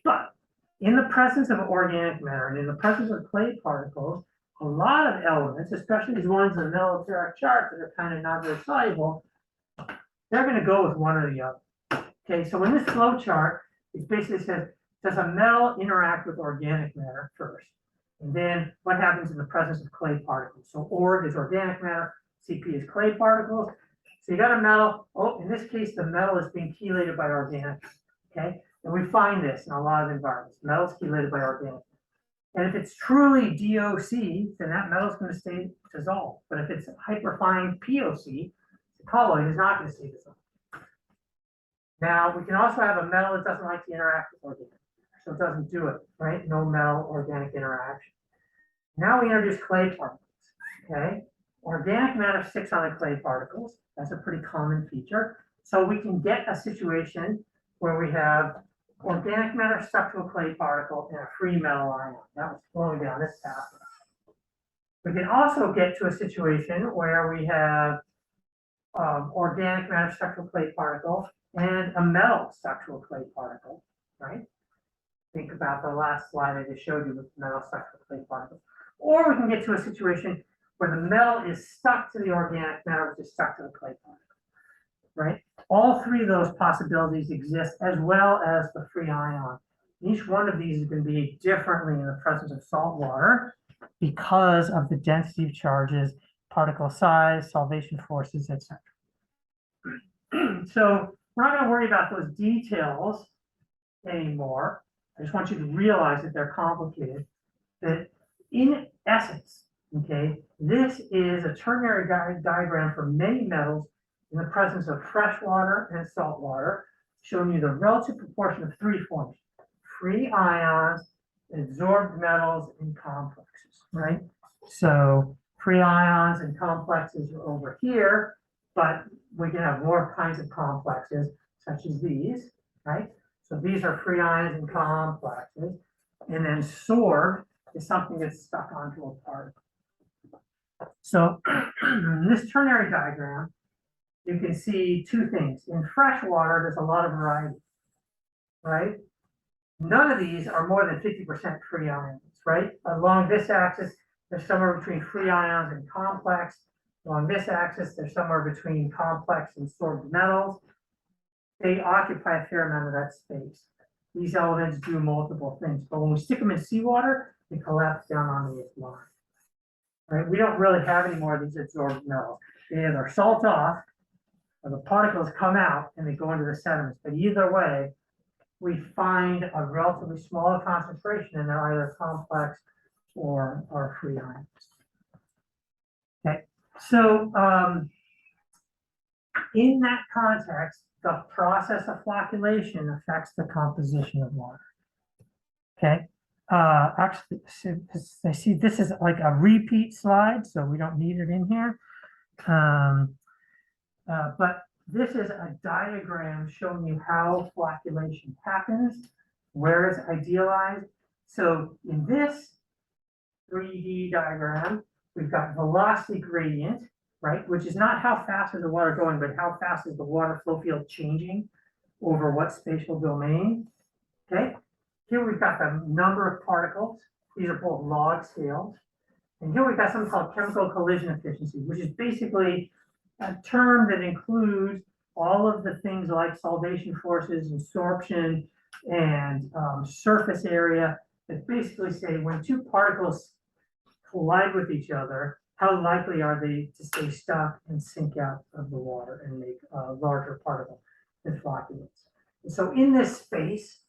But in the presence of organic matter and in the presence of clay particles, a lot of elements, especially these ones in the military chart that are kind of not very soluble, they're going to go with one or the other. Okay, so in this flow chart, it basically says, does a metal interact with organic matter first? And then what happens in the presence of clay particles? So org is organic matter, CP is clay particles. So you got a metal. Oh, in this case, the metal is being chelated by organic. Okay, and we find this in a lot of environments. Metal is chelated by organic. And if it's truly DOC, then that metal is going to stay dissolved. But if it's hyperfine POC, the colloid is not going to stay dissolved. Now, we can also have a metal that doesn't like to interact with organic. So it doesn't do it, right? No metal organic interaction. Now we introduce clay particles, okay? Organic matter sticks on the clay particles. That's a pretty common feature. So we can get a situation where we have organic matter stuck to a clay particle and a free metal ion. That was flowing down this path. We can also get to a situation where we have organic matter stuck to a clay particle and a metal stuck to a clay particle, right? Think about the last slide I just showed you with metal stuck to the clay particles. Or we can get to a situation where the metal is stuck to the organic matter, which is stuck to the clay particle, right? All 3 of those possibilities exist, as well as the free ion. Each one of these is going to behave differently in the presence of salt water because of the density of charges, particle size, solvation forces, etc. So we're not going to worry about those details anymore. I just want you to realize that they're complicated, that in essence, Okay, this is a ternary diagram for many metals in the presence of fresh water and salt water, showing you the relative proportion of three forms: free ions, absorbed metals, and complexes, right? So free ions and complexes are over here, but we can have more kinds of complexes, such as these, right? So these are free ions and complexes, and then sorbed is something that's stuck onto a particle. So in this ternary diagram, you can see two things. In fresh water, there's a lot of variety, right? None of these are more than 50% free ions, right? Along this axis, there's somewhere between free ions and complex. Along this axis, there's somewhere between complex and sorbed metals. They occupy a fair amount of that space. These elements do multiple things, but when we stick them in seawater, they collapse down onto this line. Right? We don't really have any more of these absorbed metals. They either salt off, or the particles come out and they go into the sediments. But either way, we find a relatively small concentration and they're either complex or free ions. Okay, so in that context, the process of flocculation affects the composition of water. Okay, actually, I see this is like a repeat slide, so we don't need it in here. But this is a diagram showing you how flocculation happens, where it's idealized. So in this 3D diagram, we've got velocity gradient, right? Which is not how fast is the water going, but how fast is the water flow field changing over what spatial domain, okay? Here we've got the number of particles. These are both log scales. And here we've got something called chemical collision efficiency, which is basically a term that includes all of the things like solvation forces, absorption, and surface area that basically say when two particles collide with each other, how likely are they to stay stuck and sink out of the water and make a larger particle that flocculates. And so in this space,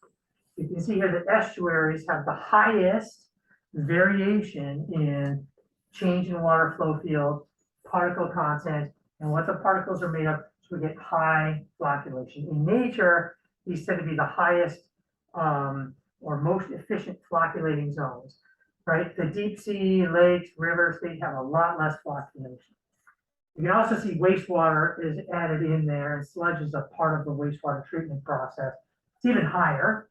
you can see here that estuaries have the highest variation in change in water flow field, particle content, and what the particles are made of, so we get high flocculation. In nature, these tend to be the highest or most efficient flocculating zones, right? The deep sea, lakes, rivers, they have a lot less flocculation. You can also see wastewater is added in there, and sludge is a part of the wastewater treatment process. It's even higher,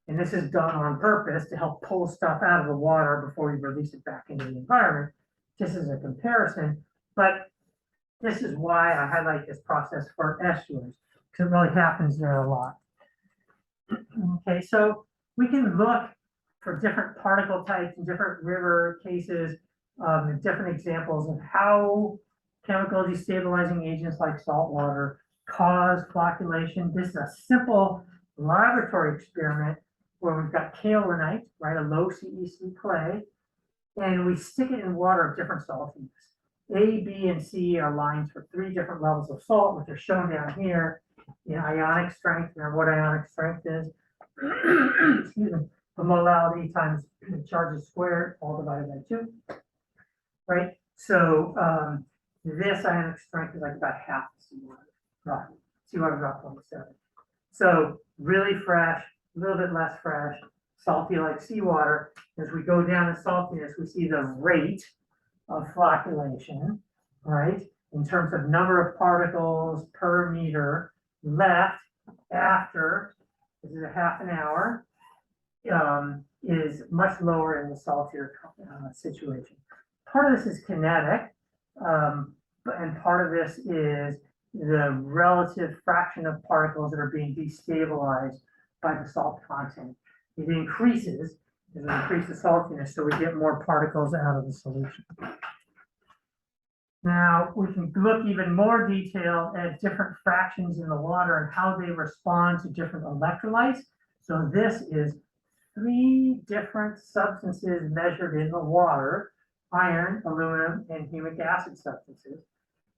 and this is done on purpose to help pull stuff out of the water before you release it back into the environment, just as a comparison. But this is why I highlight this process for estuaries, because it really happens there a lot. Okay, so we can look for different particle types and different river cases, different examples of how chemical destabilizing agents like salt water cause flocculation. This is a simple laboratory experiment where we've got kaolinite, right, a low CEC clay, and we stick it in water of different saltiness. A, B, and C are lines for 3 different levels of salt, which are shown down here in ionic strength. Remember what ionic strength is? Excuse me. The molality times the charges squared, all divided by 2. Right? So this ionic strength is like about half the seawater, roughly. Seawater drop 0.7. So really fresh, a little bit less fresh, salty like seawater. As we go down in saltiness, we see the rate of flocculation, right? In terms of number of particles per meter left after, this is a half an hour, is much lower in the saltier situation. Part of this is kinetic, and part of this is the relative fraction of particles that are being destabilized by the salt content. It increases as we increase the saltiness, so we get more particles out of the solution. Now, we can look even more detailed at different fractions in the water and how they respond to different electrolytes. So this is 3 different substances measured in the water: iron, aluminum, and humic acid substances,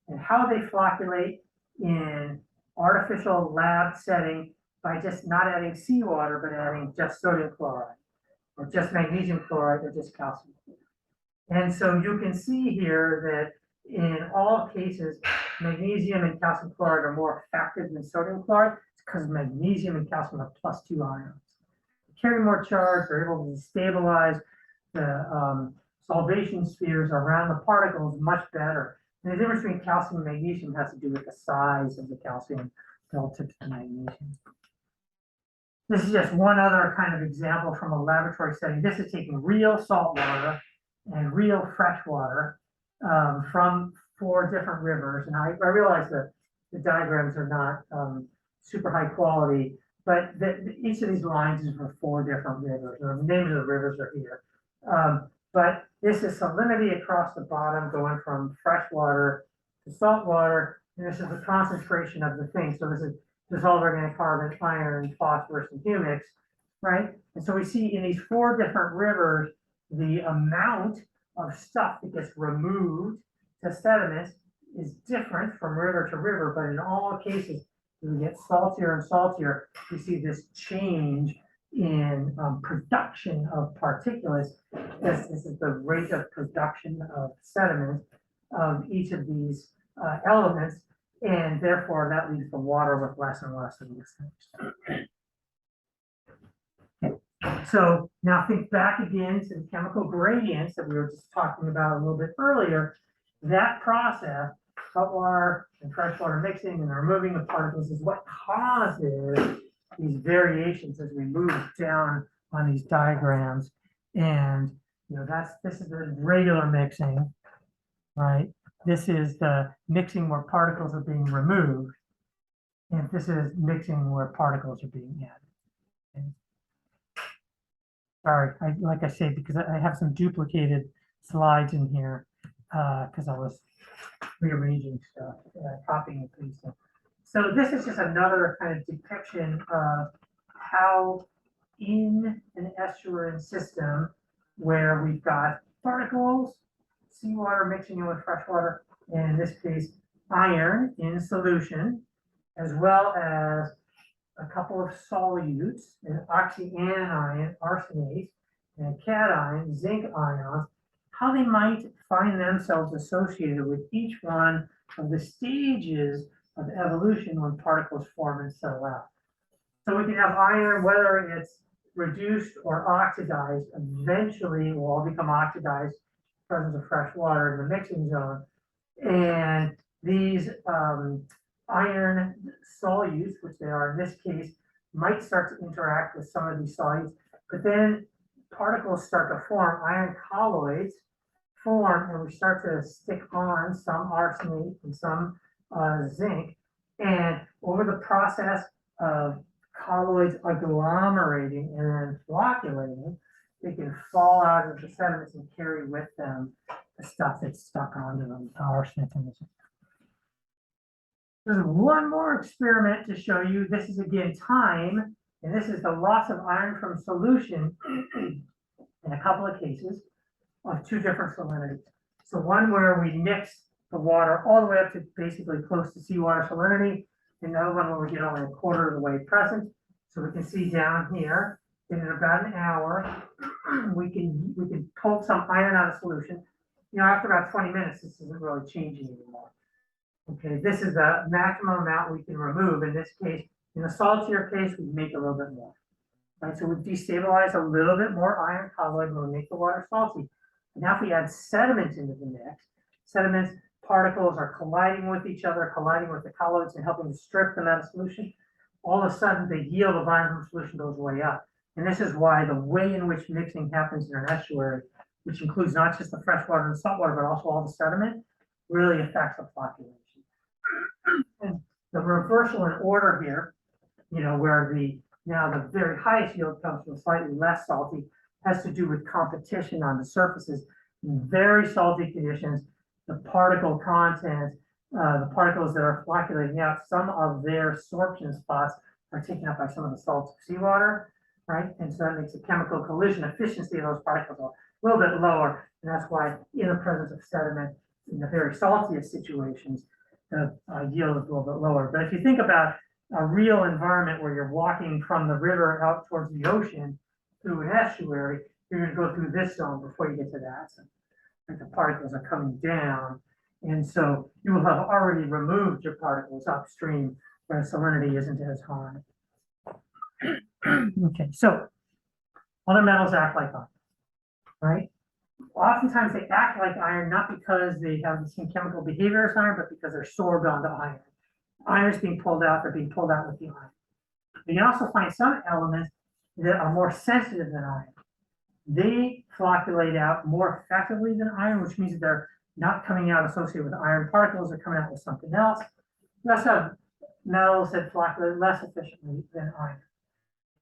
and how they flocculate in artificial lab setting by just not adding seawater, but adding just sodium chloride, or just magnesium chloride, or just calcium chloride. And so you can see here that in all cases, magnesium and calcium chloride are more effective than sodium chloride. It's because magnesium and calcium have +2 ions. They carry more charge, they're able to stabilize the solvation spheres around the particles much better. And the difference between calcium and magnesium has to do with the size of the calcium relative to the magnesium. This is just one other kind of example from a laboratory setting. This is taking real salt water and real fresh water from 4 different rivers. And I realize that the diagrams are not super high quality, but each of these lines is for 4 different rivers. The names of the rivers are here. But this is salinity across the bottom going from fresh water to salt water. And this is the concentration of the thing. So this is dissolved organic carbon, iron, phosphorus, and humics, right? And so we see in these 4 different rivers, the amount of stuff that gets removed to sediments is different from river to river, but in all cases, we get saltier and saltier. We see this change in production of particulates. This is the rate of production of sediment of each of these elements, and therefore that leaves the water with less and less of these things. So now think back again to the chemical gradients that we were just talking about a little bit earlier. That process, saltwater and freshwater mixing and removing the particles, is what causes these variations as we move down on these diagrams. And this is the regular mixing, right? This is the mixing where particles are being removed, and this is mixing where particles are being added. Okay. Sorry, like I said, because I have some duplicated slides in here because I was rearranging stuff, copying and pasting. So this is just another kind of depiction of how in an estuarine system where we've got particles, seawater mixing in with fresh water, and in this case, iron in solution, as well as a couple of solutes, an oxyanion, arsenate, and a cation, zinc ions, how they might find themselves associated with each one of the stages of evolution when particles form and settle out. So we can have iron, whether it's reduced or oxidized, eventually it will all become oxidized in the presence of fresh water in the mixing zone. And these iron solutes, which they are in this case, might start to interact with some of these solutes, but then particles start to form, iron colloids form, and we start to stick on some arsenate and some zinc. And over the process of colloids agglomerating and then flocculating, they can fall out of the sediments and carry with them the stuff that's stuck onto them, arsenic and the zinc. There's one more experiment to show you. This is again time, and this is the loss of iron from solution in a couple of cases of 2 different salinities. So one where we mix the water all the way up to basically close to seawater salinity, and another one where we get only a quarter of the way present. So we can see down here, in about an hour, we can pull some iron out of solution. After about 20 minutes, this isn't really changing anymore. Okay, this is the maximum amount we can remove. In this case, in the saltier case, we make a little bit more. Right, so we destabilize a little bit more iron colloid when we make the water salty. And now if we add sediments into the mix, sediments, particles are colliding with each other, colliding with the colloids and helping to strip them out of solution. All of a sudden, the yield of iron from solution goes way up. And this is why the way in which mixing happens in an estuary, which includes not just the fresh water and salt water, but also all the sediment, really affects the flocculation. And the reversal in order here, where now the very highest yield comes from slightly less salty, has to do with competition on the surfaces. In very salty conditions, the particle content, the particles that are flocculating out, some of their sorption spots are taken up by some of the salts of seawater, right? And so that makes the chemical collision efficiency of those particles a little bit lower. And that's why in the presence of sediment, in the very saltiest situations, the yield is a little bit lower. But if you think about a real environment where you're walking from the river out towards the ocean through an estuary, you're going to go through this zone before you get to that zone. and the particles are coming down. And so you will have already removed your particles upstream where salinity isn't as high. Okay, so other metals act like iron, right? Oftentimes they act like iron not because they have the same chemical behavior as iron, but because they're sorbed onto iron. Iron is being pulled out, they're being pulled out with the iron. You can also find some elements that are more sensitive than iron. They flocculate out more effectively than iron, which means that they're not coming out associated with iron particles, they're coming out with something else. You also have metals that flocculate less efficiently than iron.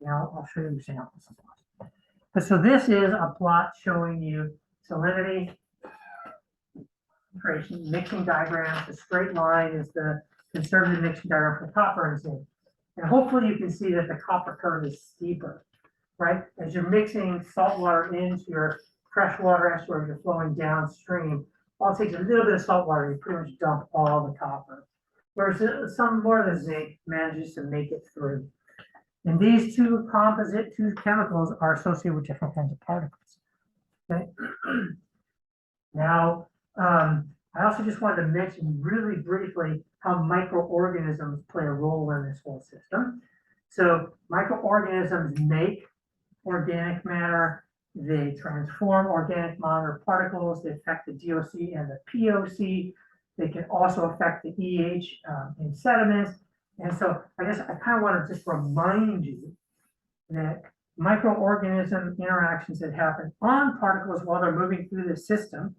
Now, I'll show you examples of that. But so this is a plot showing you salinity, concentration, mixing diagrams. The straight line is the conservative mixing diagram for copper and zinc. And hopefully you can see that the copper curve is steeper, right? As you're mixing salt water into your freshwater estuary, you're flowing downstream. All it takes a little bit of salt water, you pretty much dump all the copper. Whereas some more of the zinc manages to make it through. And these two chemicals are associated with different kinds of particles. Okay. Now, I also just wanted to mention really briefly how microorganisms play a role in this whole system. So microorganisms make organic matter, they transform organic matter particles, they affect the DOC and the POC, they can also affect the EH in sediments. And so I guess I kind of want to just remind you that microorganism interactions that happen on particles while they're moving through the system,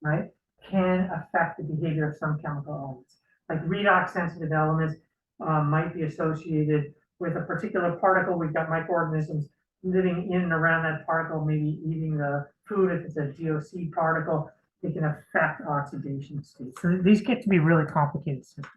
right, can affect the behavior of some chemical elements. Like redox sensitive elements might be associated with a particular particle. We've got microorganisms living in and around that particle, maybe eating the food. If it's a DOC particle, it can affect oxidation states. So these get to be really complicated systems.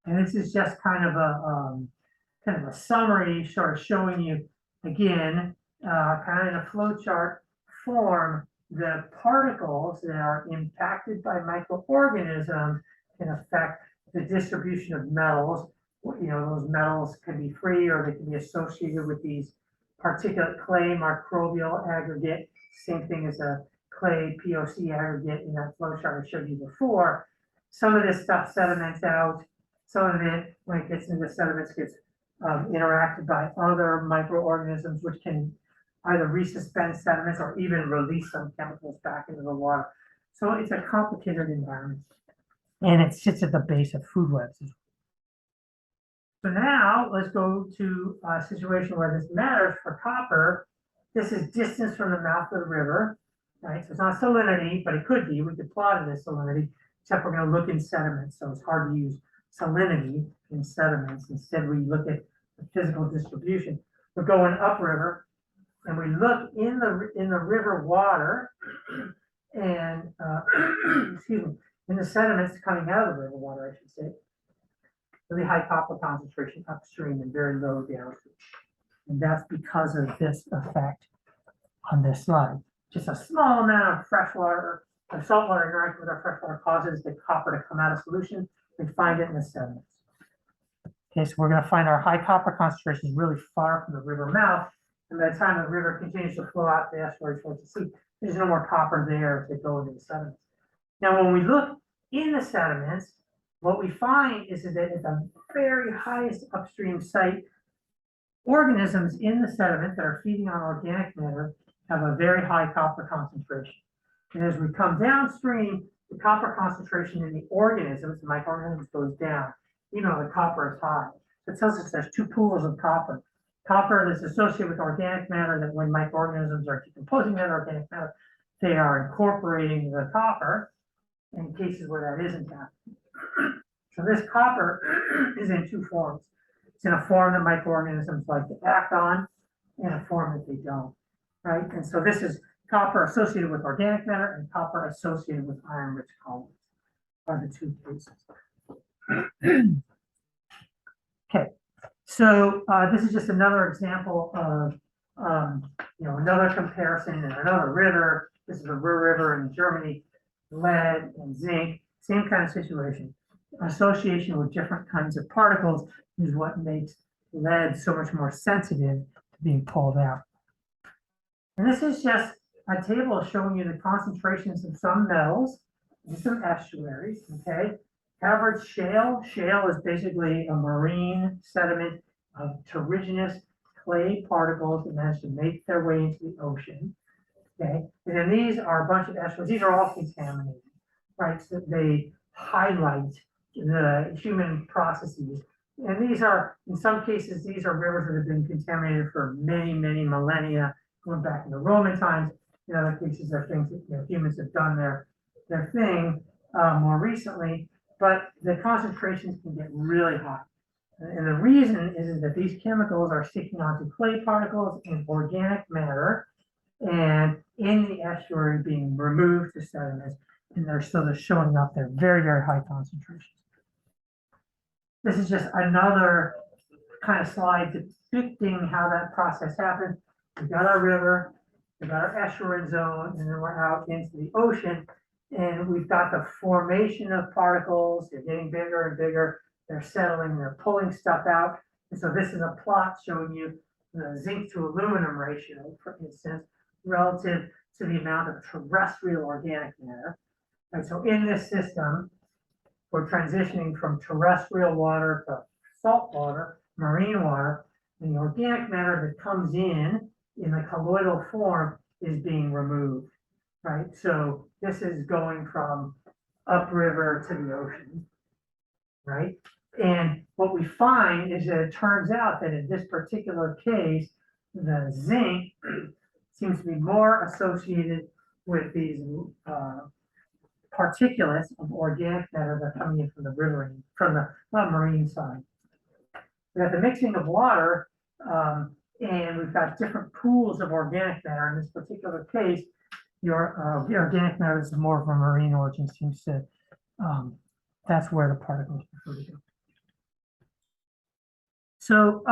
And this is just kind of a summary, sort of showing you again, kind of in a flow chart form, the particles that are impacted by microorganisms can affect the distribution of metals. You know, those metals can be free or they can be associated with these particulate clay microbial aggregate, same thing as a clay POC aggregate in that flow chart I showed you before. Some of this stuff sediments out. Some of it, when it gets into the sediments, gets interacted by other microorganisms, which can either resuspend sediments or even release some chemicals back into the water. So it's a complicated environment. And it sits at the base of food webs. So now let's go to a situation where this matters for copper. This is distance from the mouth of the river, right? So it's not salinity, but it could be. We could plot it as salinity, except we're going to look in sediments. So it's hard to use salinity in sediments. Instead, we look at the physical distribution. We're going upriver, and we look in the river water, and excuse me, in the sediments coming out of the river water, I should say. Really high copper concentration upstream and very low downstream. And that's because of this effect on this slide. Just a small amount of freshwater, of saltwater interacting with our freshwater causes the copper to come out of solution. We find it in the sediments. Okay, so we're going to find our high copper concentrations really far from the river mouth. And by the time the river continues to flow out the estuary towards the sea, there's no more copper there if they go into the sediments. Now, when we look in the sediments, what we find is that at the very highest upstream site, organisms in the sediment that are feeding on organic matter have a very high copper concentration. And as we come downstream, the copper concentration in the organisms, the microorganisms, goes down, even though the copper is high. So it tells us there's two pools of copper. Copper that's associated with organic matter, that when microorganisms are decomposing that organic matter, they are incorporating the copper in cases where that isn't happening. So this copper is in two forms. It's in a form that microorganisms like to act on, and a form that they don't, right? And so this is copper associated with organic matter and copper associated with iron-rich colloids are the two cases. Okay, so this is just another example of another comparison in another river. This is the Ruhr River in Germany, lead and zinc, same kind of situation. Association with different kinds of particles is what makes lead so much more sensitive to being pulled out. And this is just a table showing you the concentrations of some metals in some estuaries, okay? Average shale, shale is basically a marine sediment of terrigenous clay particles that manage to make their way into the ocean, okay? And then these are a bunch of estuaries, these are all contaminated, right? So they highlight the human processes. And these are, in some cases, these are rivers that have been contaminated for many, many millennia, going back into Roman times. In other cases, are things that, humans have done their thing more recently, but the concentrations can get really high. And the reason is that these chemicals are sticking onto clay particles and organic matter, and in the estuary being removed to sediments, and they're showing up there, very, very high concentrations. This is just another kind of slide depicting how that process happens. We've got our river, we've got our estuarine zone, and then we're out into the ocean, and we've got the formation of particles. They're getting bigger and bigger. They're settling, they're pulling stuff out. And so this is a plot showing you the zinc to aluminum ratio, for instance, relative to the amount of terrestrial organic matter. And so in this system, we're transitioning from terrestrial water to salt water, marine water, and the organic matter that comes in the colloidal form is being removed, right? So this is going from upriver to the ocean, right? And what we find is that it turns out that in this particular case, the zinc seems to be more associated with these particulates of organic matter that are coming in from the river, from the marine side. We have the mixing of water, and we've got different pools of organic matter. In this particular case, the organic matter is more of a marine origin, seems to, that's where the particles prefer to go. So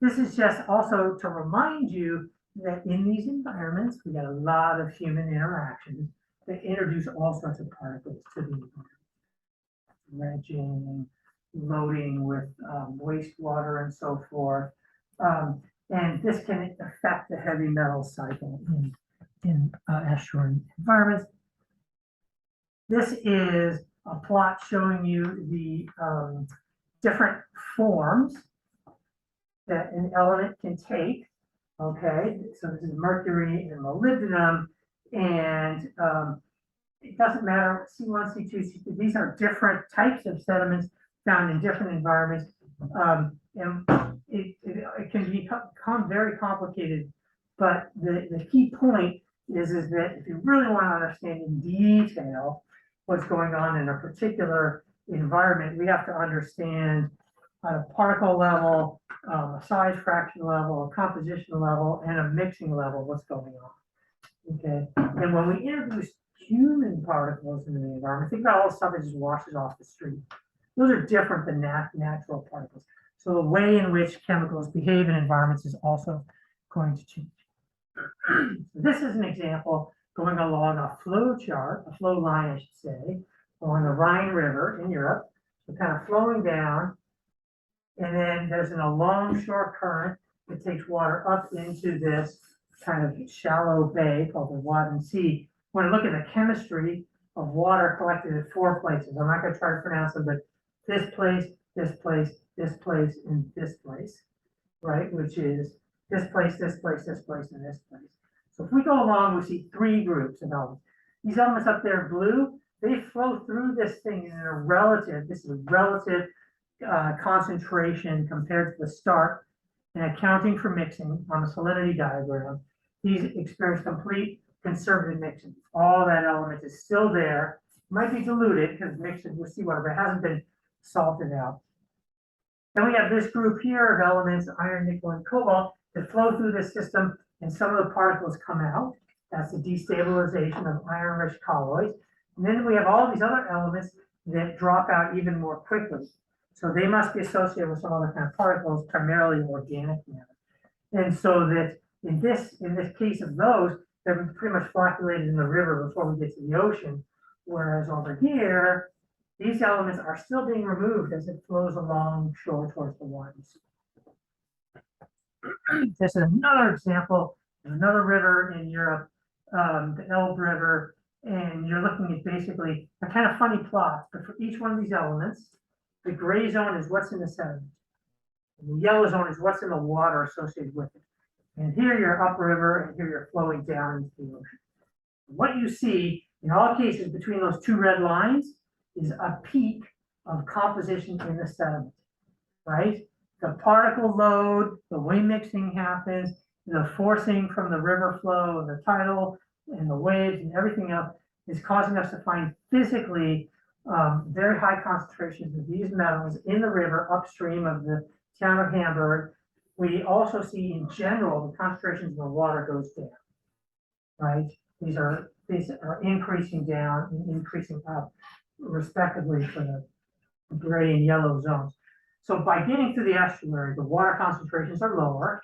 this is just also to remind you that in these environments, we got a lot of human interactions that introduce all sorts of particles to the environment. Dredging, loading with wastewater and so forth. And this can affect the heavy metal cycle in estuarine environments. This is a plot showing you the different forms that an element can take. Okay, so this is mercury and molybdenum, and it doesn't matter, C1, C2, C2, these are different types of sediments found in different environments, and it can become very complicated, but the key point is that if you really want to understand in detail what's going on in a particular environment, we have to understand at a particle level, a size fraction level, a composition level, and a mixing level what's going on. Okay, and when we introduce human particles into the environment, think about all the stuff that just washes off the street. Those are different than natural particles. So the way in which chemicals behave in environments is also going to change. This is an example going along a flow chart, a flow line, I should say, along the Rhine River in Europe. So kind of flowing down, and then there's a longshore current that takes water up into this kind of shallow bay called the Wadden Sea. When I look at the chemistry of water collected at 4 places, I'm not going to try to pronounce them, but this place, this place, this place, and this place, right? Which is this place, this place, this place, and this place. So if we go along, we see 3 groups of elements. These elements up there, blue, they flow through this thing in a relative, this is a relative concentration compared to the start, and accounting for mixing on the salinity diagram. These experience complete conservative mixing. All that element is still there. It might be diluted because mixed with seawater, but it hasn't been salted out. Then we have this group here of elements, iron, nickel, and cobalt, that flow through this system, and some of the particles come out. That's the destabilization of iron-rich colloids. And then we have all these other elements that drop out even more quickly. So they must be associated with some other kind of particles, primarily organic matter. And so that in this case of those, they're pretty much flocculated in the river before we get to the ocean. Whereas over here, these elements are still being removed as it flows along shore towards the waters. This is another example another river in Europe, the Elbe River, and you're looking at basically a kind of funny plot, but for each one of these elements, the gray zone is what's in the sediment. And the yellow zone is what's in the water associated with it. And here you're upriver, and here you're flowing down into the ocean. What you see in all cases between those two red lines is a peak of composition in the sediment, right? The particle load, the way mixing happens, the forcing from the river flow and the tidal and the waves and everything else is causing us to find physically very high concentrations of these metals in the river upstream of the town of Hamburg. We also see in general the concentrations in the water goes down, right? These are increasing down and increasing up respectively for the gray and yellow zones. So by getting to the estuary, the water concentrations are lower.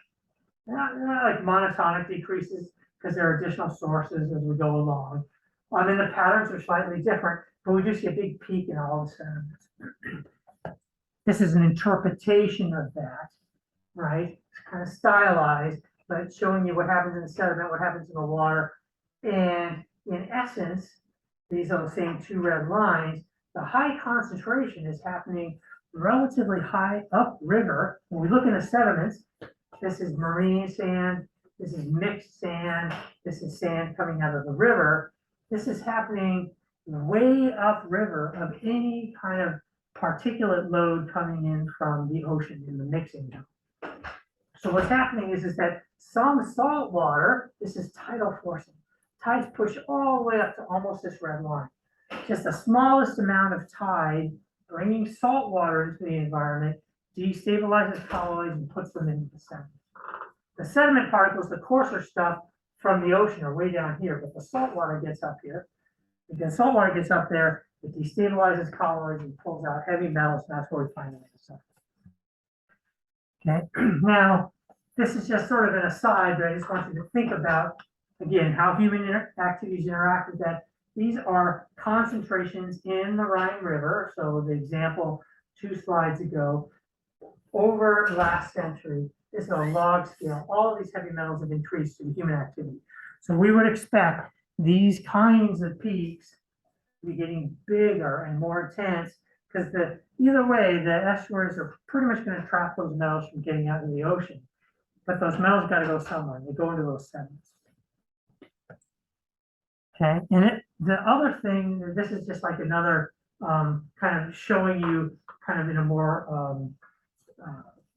They're not like monotonic decreases because there are additional sources as we go along. I mean, the patterns are slightly different, but we do see a big peak in all the sediments. This is an interpretation of that, right? It's kind of stylized, but it's showing you what happens in the sediment, what happens in the water. And in essence, these are the same two red lines. The high concentration is happening relatively high upriver. When we look in the sediments, this is marine sand, this is mixed sand, this is sand coming out of the river. This is happening way upriver of any kind of particulate load coming in from the ocean in the mixing zone. So what's happening is that some salt water, this is tidal forcing. Tides push all the way up to almost this red line. Just the smallest amount of tide bringing salt water into the environment destabilizes colloids and puts them into the sediment. The sediment particles, the coarser stuff from the ocean are way down here, but the salt water gets up here. Because salt water gets up there, it destabilizes colloids and pulls out heavy metals, and that's where we find them in the sediment. Okay, now this is just sort of an aside, but I just want you to think about, again, how human activities interact with that. These are concentrations in the Rhine River. So the example 2 slides ago, over last century, this is a log scale. All of these heavy metals have increased due to human activity. So we would expect these kinds of peaks to be getting bigger and more intense because either way, the estuaries are pretty much going to trap those metals from getting out into the ocean. But those metals got to go somewhere. They go into those sediments. Okay, and the other thing, this is just like another kind of showing you kind of in a more,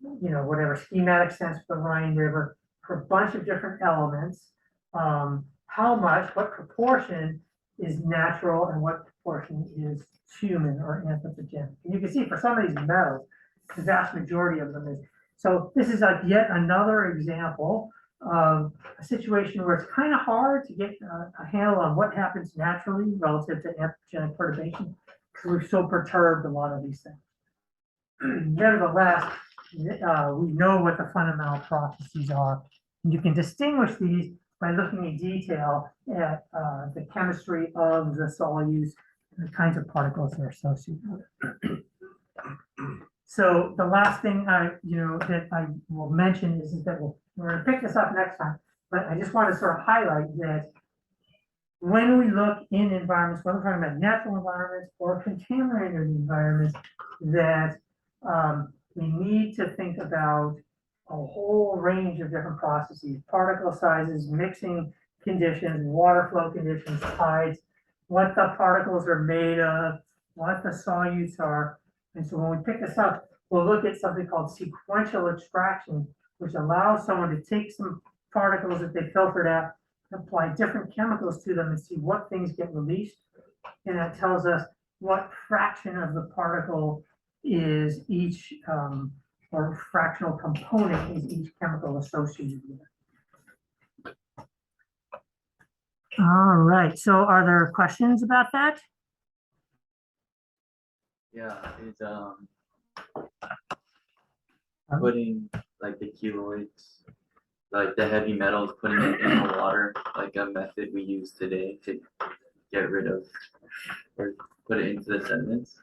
whatever schematic sense for the Rhine River for a bunch of different elements, how much, what proportion is natural and what proportion is human or anthropogenic. And you can see for some of these metals, the vast majority of them is. So this is like yet another example of a situation where it's kind of hard to get a handle on what happens naturally relative to anthropogenic perturbation because we've so perturbed a lot of these things. Nevertheless, we know what the fundamental processes are. And you can distinguish these by looking in detail at the chemistry of the solutes and the kinds of particles that are associated with it. So the last thing that I will mention is that we're going to pick this up next time, but I just want to sort of highlight that when we look in environments, whether we're talking about natural environments or contaminated environments, that we need to think about a whole range of different processes, particle sizes, mixing conditions, water flow conditions, tides, what the particles are made of, what the solutes are. And so when we pick this up, we'll look at something called sequential extraction, which allows someone to take some particles that they filtered out, apply different chemicals to them and see what things get released. And that tells us what fraction of the particle is each, or fractional component is each chemical associated with it. All right, so are there questions about that? Yeah, it's putting like the keloids, like the heavy metals, putting it in the water, like a method we use today to get rid of or put it into the sediments.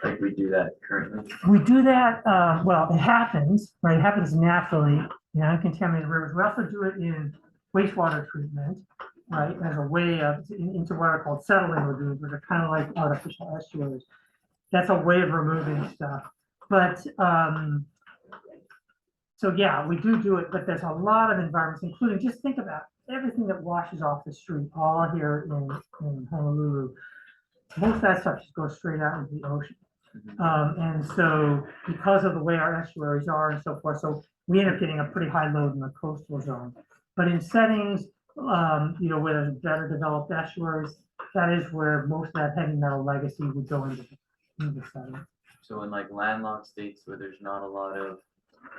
Like we do that currently. We do that, well, it happens, right? It happens naturally in uncontaminated rivers. We also do it in wastewater treatment, right, as a way of, into what are called settling lagoons, which are kind of like artificial estuaries. That's a way of removing stuff. But, so yeah, we do it, but there's a lot of environments, including, just think about everything that washes off the street, all here in Honolulu. Most of that stuff just goes straight out into the ocean. And so because of the way our estuaries are and so forth, so we end up getting a pretty high load in the coastal zone. But in settings, you know, where there's better developed estuaries, that is where most of that heavy metal legacy would go into the setting. So in like landlocked states where there's not a lot of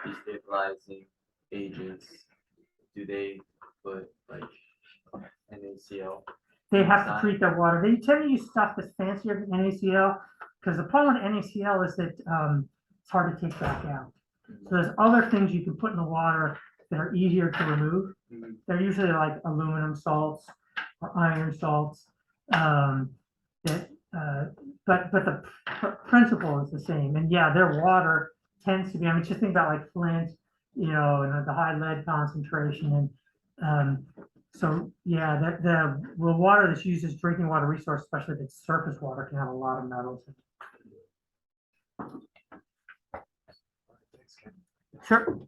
destabilizing agents, do they put like NaCl? They have to treat their water. They tend to use stuff that's fancier than NaCl, because the problem with NaCl is that it's hard to take back out. So there's other things you can put in the water that are easier to remove. They're usually like aluminum salts or iron salts. But the principle is the same. And yeah, their water tends to be, I mean, just think about like Flint, you know, and the high lead concentration. And so yeah, the water that's used as drinking water resource, especially if it's surface water, can have a lot of metals. Sure.